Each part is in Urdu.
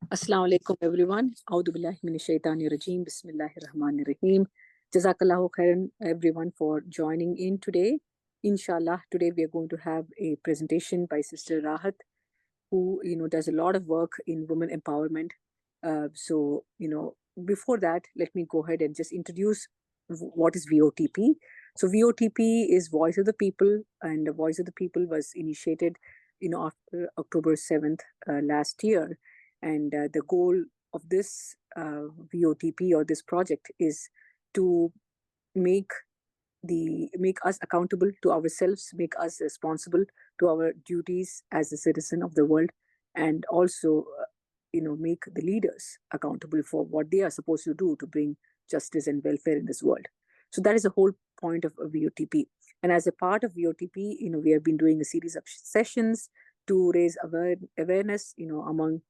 Assalamu alaikum everyone. A'udhu billahi minash shaitanir rajeem. Bismillahir rahmanir rahim. Jazakallahu khairan everyone for joining in today. Inshallah, today we are going to have a presentation by Sister Rahat, who does a lot of work in women empowerment. Before that, let me go ahead and just introduce what is VOTP. So VOTP is Voice of the People, and the Voice of the People was initiated, after October 7th last year, and the goal of this VOTP or this project is to make make us accountable to ourselves, make us responsible to our duties as a citizen of the world, and also, make the leaders accountable for what they are supposed to do to bring justice and welfare in this world. So that is the whole point of VOTP. And as a part of VOTP, we have been doing a series of sessions to raise awareness, among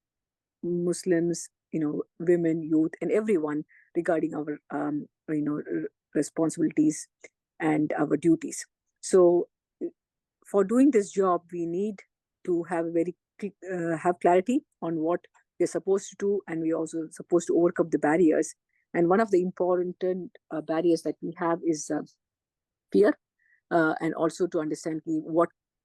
Muslims, women, youth, and everyone regarding our, responsibilities and our duties. So, for doing this job, we need to have have clarity on what we're supposed to do, and we're also supposed to overcome the barriers. And one of the important barriers that we have is fear, and also to understand what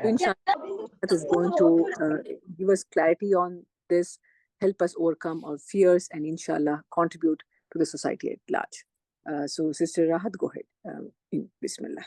So inshallah, that is going to give us clarity on this, help us overcome our fears, and inshallah contribute to the society at large. So Sister Rahat, go ahead. Bismillah.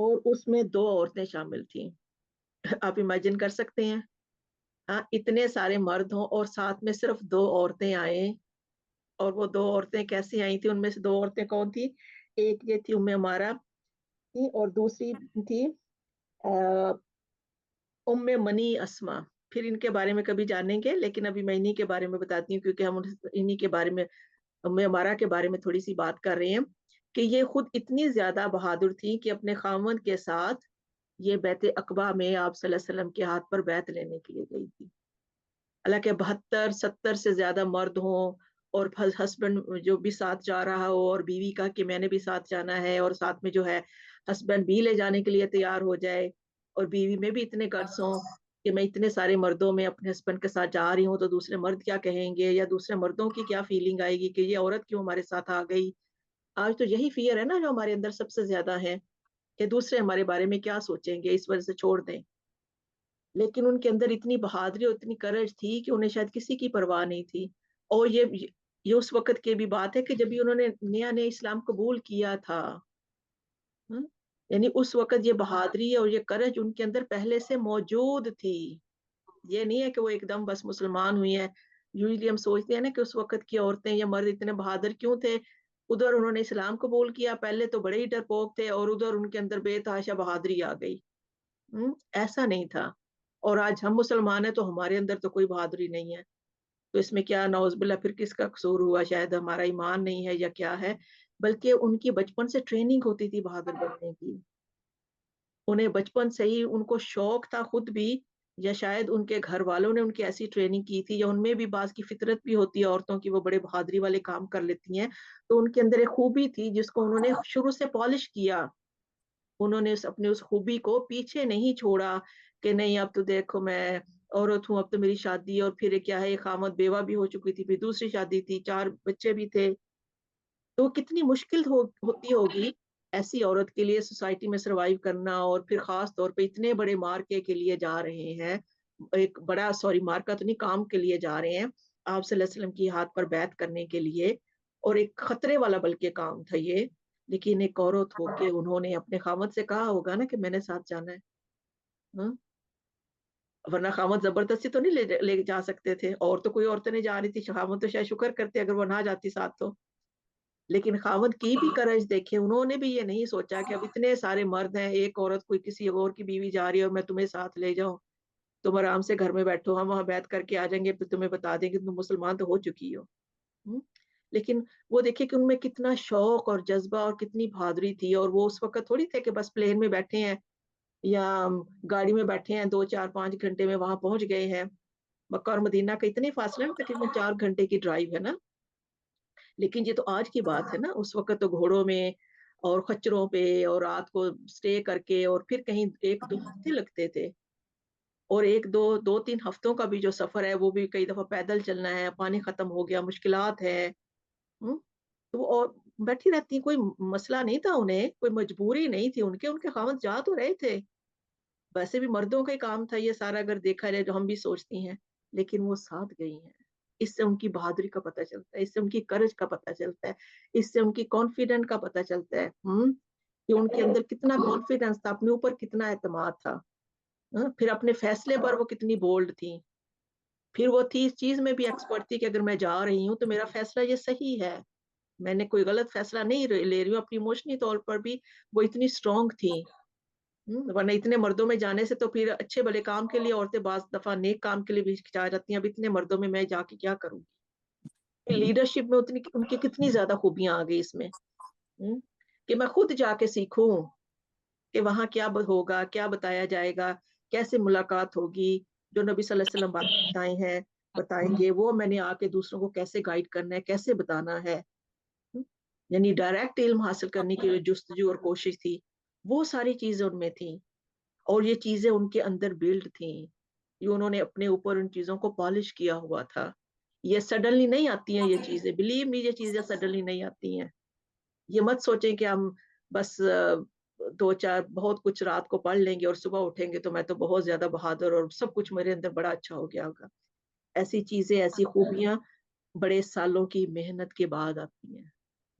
اور اس میں 2 عورتیں شامل تھیں. آپ امیجن کر سکتے ہیں؟ ہاں، اتنے سارے مرد ہوں اور ساتھ میں صرف 2 عورتیں آئیں. اور وہ 2 عورتیں کیسی آئی تھی؟ ان میں سے 2 عورتیں کون تھی؟ ایک یہ تھی ام عمارہ تھی، اور دوسری تھی ام منی اسما. پھر ان کے بارے میں کبھی جانیں گے، لیکن ابھی میں انہی کے بارے میں بتاتی ہوں، کیونکہ ہم انہی کے بارے میں، ام عمارہ کے بارے میں تھوڑی سی بات کر رہے ہیں کہ یہ خود اتنی زیادہ بہادر تھی کہ اپنے خاوند کے ساتھ یہ بیعت عقبہ میں آپ صلی اللہ علیہ وسلم کے ہاتھ پر بیعت لینے کے لیے گئی تھی. حالانکہ 72-70 سے زیادہ مرد ہوں، اور ہسبینڈ جو بھی ساتھ جا رہا ہو، اور بیوی کا کہ میں نے بھی ساتھ جانا ہے، اور ساتھ میں جو ہے ہسبینڈ بھی لے جانے کے لیے تیار ہو جائے، اور بیوی میں بھی اتنے گٹس ہوں کہ میں اتنے سارے مردوں میں اپنے ہسبینڈ کے ساتھ جا رہی ہوں تو دوسرے مرد کیا کہیں گے، یا دوسرے مردوں کی کیا فیلنگ آئے گی کہ یہ عورت کیوں ہمارے ساتھ آ گئی. آج تو یہی فیئر ہے نا جو ہمارے اندر سب سے زیادہ ہے، کہ دوسرے ہمارے بارے میں کیا سوچیں گے، اس وجہ سے چھوڑ دیں. لیکن ان کے اندر اتنی بہادری اور اتنی کرج تھی کہ انہیں شاید کسی کی پرواہ نہیں تھی. اور یہ اس وقت کی بھی بات ہے کہ جب انہوں نے نیا نیا اسلام قبول کیا تھا. یعنی اس وقت یہ بہادری اور یہ کرج ان کے اندر پہلے سے موجود تھی. یہ نہیں ہے کہ وہ ایک دم بس مسلمان ہوئی ہیں. یوزلی ہم سوچتے ہیں نا کہ اس وقت کی عورتیں یا مرد اتنے بہادر کیوں تھے. ادھر انہوں نے اسلام قبول کیا، پہلے تو بڑے ہی ڈرپوک تھے، اور ادھر ان کے اندر بے تحاشا بہادری آ گئی. ایسا نہیں تھا. اور آج ہم مسلمان ہیں تو ہمارے اندر تو کوئی بہادری نہیں ہے. تو اس میں کیا نعوذ باللہ پھر کس کا قصور ہوا؟ شاید ہمارا ایمان نہیں ہے یا کیا ہے. بلکہ ان کی بچپن سے ٹریننگ ہوتی تھی بہادر بننے کی. انہیں بچپن سے ہی ان کو شوق تھا خود بھی، یا شاید ان کے گھر والوں نے ان کی ایسی ٹریننگ کی تھی، یا ان میں بھی بعض کی فطرت بھی ہوتی ہے عورتوں کی، وہ بڑے بہادری والے کام کر لیتی ہیں. تو ان کے اندر ایک خوبی تھی جس کو انہوں نے شروع سے پالش کیا. انہوں نے اپنی اس خوبی کو پیچھے نہیں چھوڑا کہ نہیں اب تو دیکھو میں عورت ہوں، اب تو میری شادی، اور پھر کیا ہے خامد بیوہ بھی ہو چکی تھی، پھر دوسری شادی تھی، 4 بچے بھی تھے. تو کتنی مشکل ہوتی ہوگی ایسی عورت کے لیے سوسائٹی میں سروائیو کرنا. اور پھر خاص طور پہ اتنے بڑے مارکے کے لیے جا رہے ہیں، ایک بڑا مارکا تو نہیں، کام کے لیے جا رہے ہیں آپ صلی اللہ علیہ وسلم کی ہاتھ پر بیعت کرنے کے لیے. اور ایک خطرے والا بلکہ کام تھا یہ. لیکن ایک عورت ہو کے انہوں نے اپنے خامد سے کہا ہوگا نا کہ میں نے ساتھ جانا ہے. ورنہ خامد زبردستی تو نہیں لے جا سکتے تھے. اور تو کوئی عورتیں نہیں جا رہی تھی، خامد تو شاید شکر کرتے اگر وہ نہ جاتی ساتھ تو. لیکن خاوند کی بھی کرج دیکھے، انہوں نے بھی یہ نہیں سوچا کہ اب اتنے سارے مرد ہیں، ایک عورت کوئی کسی اور کی بیوی جا رہی ہے اور میں تمہیں ساتھ لے جاؤں، تم آرام سے گھر میں بیٹھو، ہم وہاں بیعت کر کے آ جائیں گے، پھر تمہیں بتا دیں کہ تم مسلمان تو ہو چکی ہو. لیکن وہ دیکھیں کہ ان میں کتنا شوق اور جذبہ اور کتنی بہادری تھی. اور وہ اس وقت تھوڑی تھے کہ بس پلین میں بیٹھے ہیں یا گاڑی میں بیٹھے ہیں، 2-4-5 گھنٹے میں وہاں پہنچ گئے ہیں. مکہ اور مدینہ کا اتنے فاصلے میں تقریباً 4 گھنٹے کی ڈرائیو ہے نا. لیکن یہ تو آج کی بات ہے نا. اس وقت تو گھوڑوں میں اور خچروں پہ اور رات کو سٹے کر کے، اور پھر کہیں 1-2 ہفتے لگتے تھے. اور 2-3 ہفتوں کا بھی جو سفر ہے وہ بھی کئی دفعہ پیدل چلنا ہے، پانی ختم ہو گیا، مشکلات ہے. تو وہ اور بیٹھی رہتی، کوئی مسئلہ نہیں تھا انہیں، کوئی مجبوری نہیں تھی ان کے خاوند جا تو رہے تھے. ویسے بھی مردوں کا ہی کام تھا یہ سارا، اگر دیکھا جائے جو ہم بھی سوچتی ہیں. لیکن وہ ساتھ گئی ہیں. اس سے ان کی بہادری کا پتہ چلتا ہے، اس سے ان کی کرج کا پتہ چلتا ہے، اس سے ان کی کانفیڈنٹ کا پتہ چلتا ہے کہ ان کے اندر کتنا کانفیڈنس تھا، اپنے اوپر کتنا اعتماد تھا. پھر اپنے فیصلے پر وہ کتنی بولڈ تھی. پھر وہ تھی اس چیز میں بھی ایکسپرٹ تھی کہ اگر میں جا رہی ہوں تو میرا فیصلہ یہ صحیح ہے، میں نے کوئی غلط فیصلہ نہیں لے رہی ہوں. اپنی ایموشنی طور پر بھی وہ اتنی اسٹرانگ تھی. ورنہ اتنے مردوں میں جانے سے تو پھر اچھے بھلے کام کے لیے عورتیں بعض دفعہ نیک کام کے لیے بھی ہچکچا جاتی ہیں. اب اتنے مردوں میں جا کے کیا کروں گی. لیڈرشپ میں ان کی کتنی زیادہ خوبیاں آ گئی اس میں کہ میں خود جا کے سیکھوں کہ وہاں کیا ہوگا، کیا بتایا جائے گا، کیسے ملاقات ہوگی، جو نبی صلی اللہ علیہ وسلم باتیں بتائیں گے وہ میں نے آ کے دوسروں کو کیسے گائیڈ کرنا ہے، کیسے بتانا ہے. یعنی ڈائریکٹ علم حاصل کرنے کی جستجو اور کوشش تھی. وہ ساری چیزیں ان میں تھیں، اور یہ چیزیں ان کے اندر بلڈ تھیں. یہ انہوں نے اپنے اوپر ان چیزوں کو پالش کیا ہوا تھا. یہ سڈنلی نہیں آتی ہیں یہ چیزیں، بلیو می، یہ چیزیں سڈنلی نہیں آتی ہیں. یہ مت سوچیں کہ ہم بس 2-4 بہت کچھ رات کو پڑھ لیں گے اور صبح اٹھیں گے تو میں تو بہت زیادہ بہادر اور سب کچھ میرے اندر بڑا اچھا ہو گیا ہوگا. ایسی چیزیں، ایسی خوبیاں بڑے سالوں کی محنت کے بعد آتی ہیں.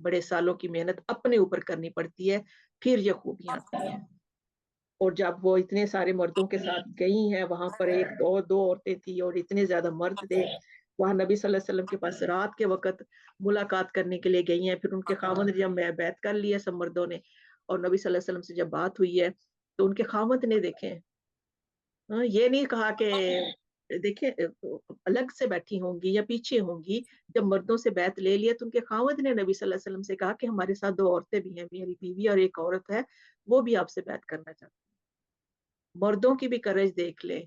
بڑے سالوں کی محنت اپنے اوپر کرنی پڑتی ہے، پھر یہ خوبیاں آتی ہیں. اور جب وہ اتنے سارے مردوں کے ساتھ گئی ہیں وہاں پر، ایک دو عورتیں تھیں اور اتنے زیادہ مرد تھے وہاں، نبی صلی اللہ علیہ وسلم کے پاس رات کے وقت ملاقات کرنے کے لیے گئی ہیں. پھر ان کے خاوند جب بیعت کر لی ہے سب مردوں نے، اور نبی صلی اللہ علیہ وسلم سے جب بات ہوئی ہے تو ان کے خاوند نے دیکھیں، یہ نہیں کہا کہ دیکھیں الگ سے بیٹھی ہوں گی یا پیچھے ہوں گی. جب مردوں سے بیعت لے لیا تو ان کے خاوند نے نبی صلی اللہ علیہ وسلم سے کہا کہ ہمارے ساتھ 2 عورتیں بھی ہیں، میری بیوی اور ایک عورت ہے، وہ بھی آپ سے بیعت کرنا چاہتی ہیں. مردوں کی بھی کرج دیکھ لے.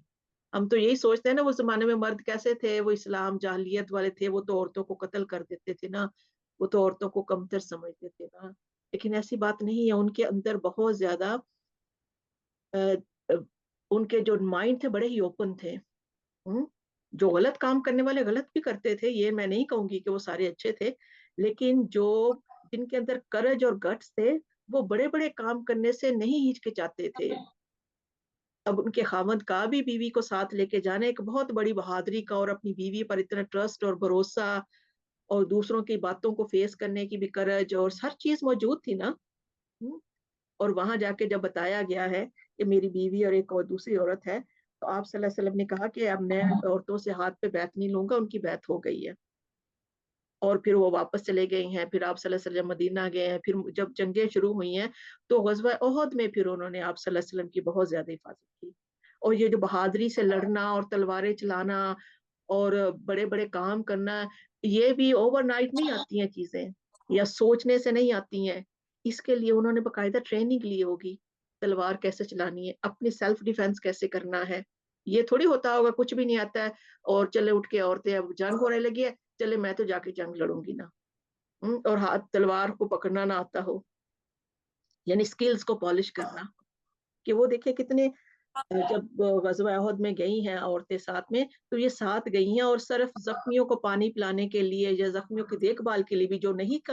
ہم تو یہی سوچتے ہیں نا وہ زمانے میں مرد کیسے تھے، وہ اسلام جاہلیت والے تھے، وہ تو عورتوں کو قتل کر دیتے تھے نا، وہ تو عورتوں کو کمتر سمجھتے تھے نا. لیکن ایسی بات نہیں ہے، ان کے اندر بہت زیادہ ان کے جو مائنڈ تھے بڑے ہی اوپن تھے. جو غلط کام کرنے والے غلط بھی کرتے تھے، یہ میں نہیں کہوں گی کہ وہ سارے اچھے تھے، لیکن جن کے اندر کرج اور گٹس تھے وہ بڑے بڑے کام کرنے سے نہیں ہچکچاتے تھے. اب ان کے خاوند کا بھی بیوی کو ساتھ لے کے جانا ایک بہت بڑی بہادری کا، اور اپنی بیوی پر اتنا ٹرسٹ اور بھروسہ اور دوسروں کی باتوں کو فیس کرنے کی بھی کرج اور ہر چیز موجود تھی نا. اور وہاں جا کے جب بتایا گیا ہے کہ میری بیوی اور ایک اور دوسری عورت ہے، تو آپ صلی اللہ علیہ وسلم نے کہا کہ اب میں عورتوں سے ہاتھ پہ بیعت نہیں لوں گا. ان کی بیعت ہو گئی ہے اور پھر وہ واپس چلے گئے ہیں. پھر آپ صلی اللہ علیہ وسلم مدینہ گئے ہیں. پھر جب جنگیں شروع ہوئی ہیں تو غزوہ احد میں پھر انہوں نے آپ صلی اللہ علیہ وسلم کی بہت زیادہ حفاظت کی. اور یہ جو بہادری سے لڑنا اور تلواریں چلانا اور بڑے بڑے کام کرنا، یہ بھی اوور نائٹ نہیں آتی ہیں چیزیں، یا سوچنے سے نہیں آتی ہیں. اس کے لیے انہوں نے باقاعدہ ٹریننگ لی ہوگی، تلوار کیسے چلانی ہے، اپنی سیلف ڈیفenس کیسے کرنا ہے. یہ تھوڑی ہوتا ہوگا کچھ بھی نہیں آتا ہے اور چلے اٹھ کے عورتیں اب جنگ ہونے لگی ہے چلے میں تو جا کے جنگ لڑوں گی نا، اور ہاتھ تلوار کو پکڑنا نہ آتا ہو. یعنی سکلز کو پالش کرنا. کہ وہ دیکھیں کتنے، جب غزوہ احد میں گئی ہیں عورتیں ساتھ میں، تو یہ ساتھ گئی ہیں اور صرف زخمیوں کو پانی پلانے کے لیے یا زخمیوں کی دیکھ بھال کے لیے بھی، جو نہیں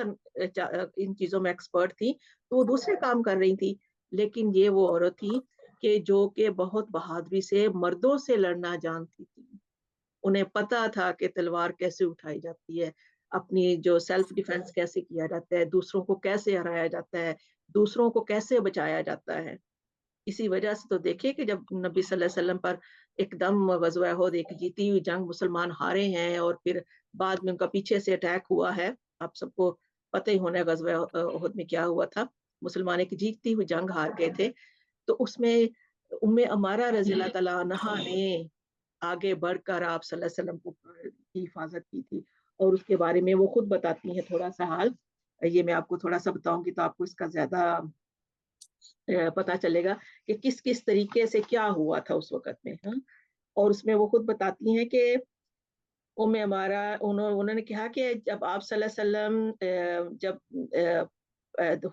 ان چیزوں میں ایکسپرٹ تھی تو وہ دوسرے کام کر رہی تھی. لیکن یہ وہ عورت تھی کہ جو کہ بہت بہادری سے مردوں سے لڑنا جانتی تھی. انہیں پتا تھا کہ تلوار کیسے اٹھائی جاتی ہے، اپنی جو سیلف ڈیفenس کیسے کیا جاتا ہے، دوسروں کو کیسے ہرایا جاتا ہے، دوسروں کو کیسے بچایا جاتا ہے. اسی وجہ سے تو دیکھیں کہ جب نبی صلی اللہ علیہ وسلم پر ایک دم غزوہ احد ایک جیتی ہوئی جنگ مسلمان ہارے ہیں، اور پھر بعد میں ان کا پیچھے سے اٹیک ہوا ہے، آپ سب کو پتہ ہی ہونا ہے غزوہ احد میں کیا ہوا تھا. مسلمان ایک جیتی ہوئی جنگ ہار گئے تھے. تو اس میں عمارہ رضی اللہ تعالیٰ عنہا نے آگے بڑھ کر آپ صلی اللہ علیہ وسلم کی حفاظت کی تھی. اور اس کے بارے میں وہ خود بتاتی ہیں تھوڑا سا حال. یہ میں آپ کو تھوڑا سا بتاؤں گی تو آپ کو اس کا زیادہ پتا چلے گا کہ کس کس طریقے سے کیا ہوا تھا اس وقت میں. اور اس میں وہ خود بتاتی ہیں کہ انہوں نے کہا کہ جب آپ صلی اللہ علیہ وسلم جب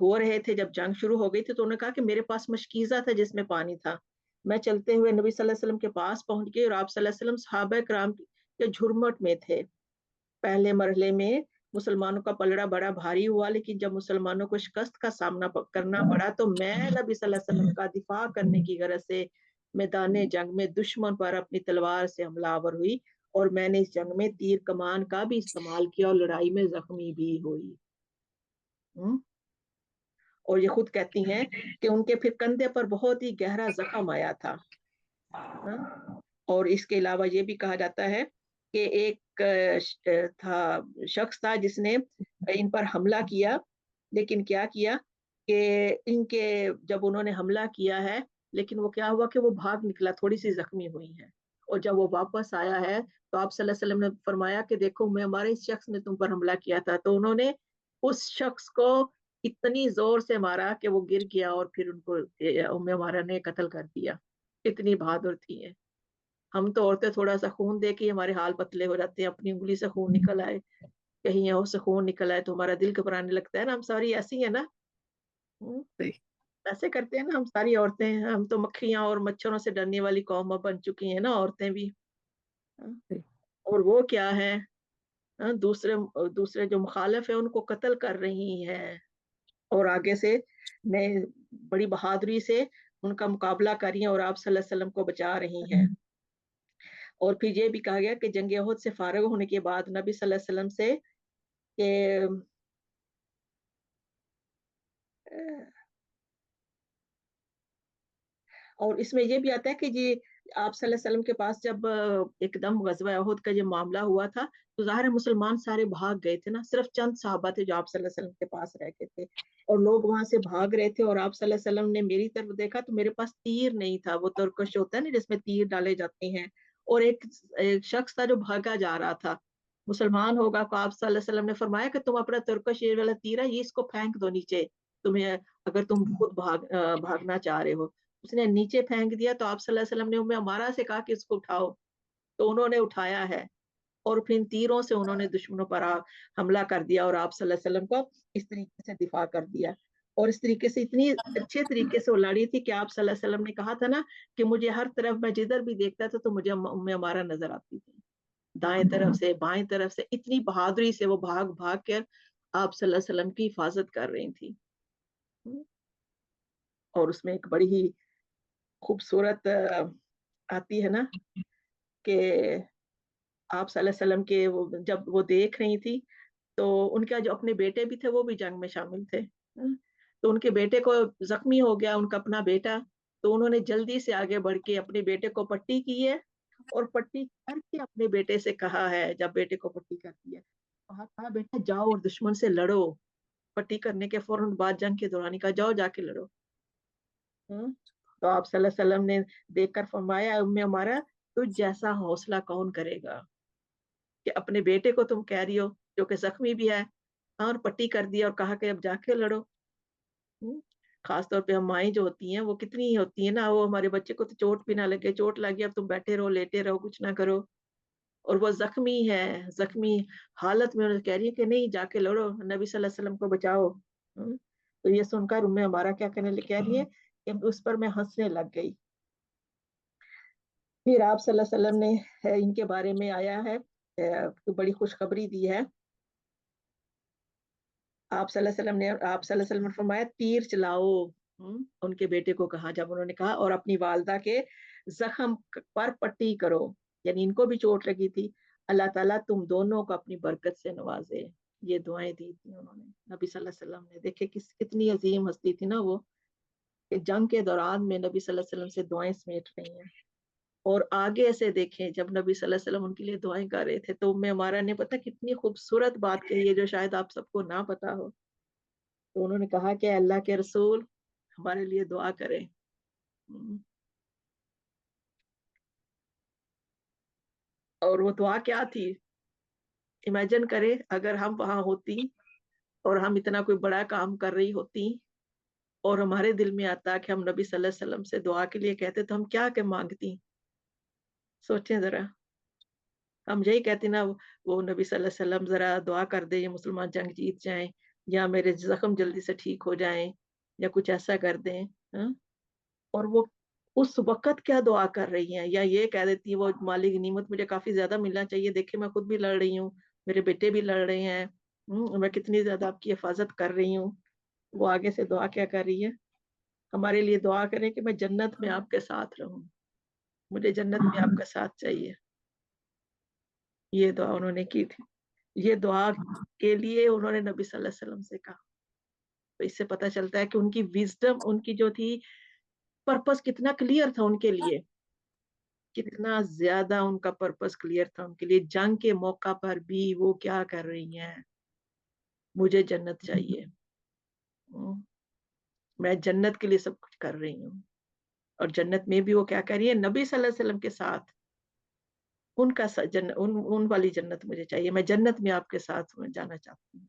ہو رہے تھے، جب جنگ شروع ہو گئی تھی، تو انہوں نے کہا کہ میرے پاس مشکیزہ تھا جس میں پانی تھا. میں چلتے ہوئے نبی صلی اللہ علیہ وسلم کے پاس پہنچ گئی اور آپ صلی اللہ علیہ وسلم صحابہ کرام کے جھرمٹ میں تھے. پہلے مرحلے میں مسلمانوں کا پلڑا بڑا بھاری ہوا، لیکن جب مسلمانوں کو شکست کا سامنا کرنا پڑا تو میں نبی صلی اللہ علیہ وسلم کا دفاع کرنے کی غرض سے میدان جنگ میں دشمن پر اپنی تلوار سے حملہ آور ہوئی، اور میں نے اس جنگ میں تیر کمان کا بھی استعمال کیا اور لڑائی میں زخمی بھی ہوئی. اور یہ خود کہتی ہیں کہ ان کے پھر کندھے پر بہت ہی گہرا زخم آیا تھا. اور اس کے علاوہ یہ بھی کہا جاتا ہے کہ ایک شخص تھا جس نے ان پر حملہ کیا، لیکن کیا کیا کہ ان کے جب انہوں نے حملہ کیا ہے، لیکن وہ کیا ہوا کہ وہ بھاگ نکلا، تھوڑی سی زخمی ہوئی ہیں. اور جب وہ واپس آیا ہے تو آپ صلی اللہ علیہ وسلم نے فرمایا کہ دیکھو میں ہمارے اس شخص نے تم پر حملہ کیا تھا. تو انہوں نے اس شخص کو اتنی زور سے مارا کہ وہ گر گیا، اور پھر ان کو عمارہ نے قتل کر دیا. اتنی بہادر تھی ہے. ہم تو عورتیں تھوڑا سا خون دے کے ہمارے حال پتلے ہو جاتے ہیں، اپنی انگلی سے خون نکل آئے، کہیں یہاں سے خون نکل آئے تو ہمارا دل گھبرانے لگتا ہے نا. ہم ساری ایسی ہیں نا، ایسے کرتے ہیں نا ہم ساری عورتیں. ہم تو مکھیاں اور مچھروں سے ڈرنے والی قوم بن چکی ہیں نا عورتیں بھی. اور وہ کیا ہے، دوسرے جو مخالف ہیں ان کو قتل کر رہی ہیں، اور آگے سے میں بڑی بہادری سے ان کا مقابلہ کر رہی ہیں اور آپ صلی اللہ علیہ وسلم کو بچا رہی ہیں. اور پھر یہ بھی کہا گیا کہ جنگ احد سے فارغ ہونے کے بعد نبی صلی اللہ علیہ وسلم سے کہ اور اس میں یہ بھی آتا ہے کہ جی آپ صلی اللہ علیہ وسلم کے پاس جب ایک دم غزوہ احد کا یہ معاملہ ہوا تھا تو ظاہر مسلمان سارے بھاگ گئے تھے نا، صرف چند صحابہ تھے جو آپ صلی اللہ علیہ وسلم کے پاس رہ گئے تھے، اور لوگ وہاں سے بھاگ رہے تھے، اور آپ صلی اللہ علیہ وسلم نے میری طرف دیکھا تو میرے پاس تیر نہیں تھا، وہ ترکش ہوتا ہے نا جس میں تیر ڈالے جاتے ہیں، اور ایک شخص تھا جو بھاگا جا رہا تھا، مسلمان ہوگا تو آپ صلی اللہ علیہ وسلم نے فرمایا کہ تم اپنا ترکش یہ والا تیر ہے یہ اس کو پھینک دو نیچے، تمہیں اگر تم خود بھاگنا چاہ رہے ہو۔ اس نے نیچے پھینک دیا تو آپ صلی اللہ علیہ وسلم نے ام عمارہ سے کہا کہ اس کو اٹھاؤ، تو انہوں نے اٹھایا ہے، اور پھر تیروں سے انہوں نے دشمنوں پر حملہ کر دیا، اور آپ صلی اللہ علیہ وسلم کو اس طریقے سے دفاع کر دیا، اور اس طریقے سے اتنی اچھے طریقے سے وہ لڑی تھی کہ آپ صلی اللہ علیہ وسلم نے کہا تھا نا کہ مجھے ہر طرف میں جدھر بھی دیکھتا تھا تو مجھے ام عمارہ نظر آتی تھی، دائیں طرف سے بائیں طرف سے، اتنی بہادری سے وہ بھاگ بھاگ کر آپ صلی اللہ علیہ وسلم کی حفاظت کر رہی تھی۔ اور اس میں ایک بڑی ہی خوبصورت آتی ہے نا کہ آپ صلی اللہ علیہ وسلم کے جب وہ دیکھ رہی تھی تو ان کا جو اپنے بیٹے بھی تھے وہ بھی جنگ میں شامل تھے، تو ان کے بیٹے کو زخمی ہو گیا ان کا اپنا بیٹا، تو انہوں نے جلدی سے آگے بڑھ کے اپنے بیٹے کو پٹی کی ہے، اور پٹی کر کے اپنے بیٹے سے کہا ہے، جب بیٹے کو پٹی کرتی ہے کہا بیٹا جاؤ اور دشمن سے لڑو، پٹی کرنے کے فوراً بعد جنگ کے دوران کہا جاؤ جا کے لڑو۔ تو آپ صلی اللہ علیہ وسلم نے دیکھ کر فرمایا ام عمارہ تجھ جیسا حوصلہ کون کرے گا کہ اپنے بیٹے کو تم کہہ رہی ہو جو کہ زخمی بھی ہے اور پٹی کر دیا اور کہا کہ اب جا کے لڑو۔ خاص طور پہ ہم مائیں جو ہوتی ہیں وہ کتنی ہوتی ہیں نا، وہ ہمارے بچے کو تو چوٹ بھی نہ لگے، چوٹ لگی اب تم بیٹھے رہو لیٹے رہو کچھ نہ کرو، اور وہ زخمی ہے، زخمی حالت میں انہیں کہہ رہی ہے کہ نہیں جا کے لڑو، نبی صلی اللہ علیہ وسلم کو بچاؤ۔ تو یہ سن کر ام عمارہ کیا کہہ رہی ہے کہ اس پر میں ہنسنے لگ گئی۔ پھر آپ صلی اللہ علیہ وسلم نے ان کے بارے میں آیا ہے بڑی خوشخبری دی ہے، آپ صلی اللہ علیہ وسلم نے فرمایا تیر چلاؤ، ان کے بیٹے کو کہا جب انہوں نے کہا، اور اپنی والدہ کے زخم پر پٹی کرو، یعنی ان کو بھی چوٹ لگی تھی، اللہ تعالیٰ تم دونوں کو اپنی برکت سے نوازے، یہ دعائیں دی تھی انہوں نے نبی صلی اللہ علیہ وسلم نے۔ دیکھیں کتنی عظیم ہستی تھی نا وہ، کہ جنگ کے دوران میں نبی صلی اللہ علیہ وسلم سے دعائیں سمیٹ رہی ہیں، اور آگے سے دیکھیں جب نبی صلی اللہ علیہ وسلم ان کے لیے دعائیں کر رہے تھے تو میں ہمارا نہیں پتا کتنی خوبصورت بات کہی ہے جو شاید آپ سب کو نہ پتا ہو، تو انہوں نے کہا کہ اللہ کے رسول ہمارے لیے دعا کریں۔ اور وہ دعا کیا تھی، امیجن کرے اگر ہم وہاں ہوتی اور ہم اتنا کوئی بڑا کام کر رہی ہوتی اور ہمارے دل میں آتا کہ ہم نبی صلی اللہ علیہ وسلم سے دعا کے لیے کہتے تو ہم کیا کہ مانگتی، سوچیں ذرا، ہم یہی کہتے نا وہ نبی صلی اللہ علیہ وسلم ذرا دعا کر دے یہ مسلمان جنگ جیت جائیں، یا میرے زخم جلدی سے ٹھیک ہو جائیں، یا کچھ ایسا کر دیں، اور وہ اس وقت کیا دعا کر رہی ہیں، یا یہ کہہ دیتی ہے وہ مالی غنیمت مجھے کافی زیادہ ملنا چاہیے، دیکھیں میں خود بھی لڑ رہی ہوں، میرے بیٹے بھی لڑ رہے ہیں، میں کتنی زیادہ آپ کی حفاظت کر رہی ہوں، وہ آگے سے دعا کیا کر رہی ہے، ہمارے لیے دعا کریں کہ میں جنت میں آپ کے ساتھ رہوں، مجھے جنت میں آپ کا ساتھ چاہیے، یہ دعا انہوں نے کی تھی، یہ دعا کے لیے انہوں نے نبی صلی اللہ علیہ وسلم سے کہا، تو اس سے پتہ چلتا ہے کہ ان کی وزڈم، ان کی جو تھی پرپس کتنا کلیئر تھا ان کے لیے، کتنا زیادہ ان کا پرپس کلیئر تھا ان کے لیے، جنگ کے موقع پر بھی وہ کیا کر رہی ہیں، مجھے جنت چاہیے، میں جنت کے لیے سب کچھ کر رہی ہوں، اور جنت میں بھی وہ کیا کر رہی ہے، نبی صلی اللہ علیہ وسلم کے ساتھ، ان کا ان والی جنت مجھے چاہیے، میں جنت میں آپ کے ساتھ جانا چاہتی ہوں۔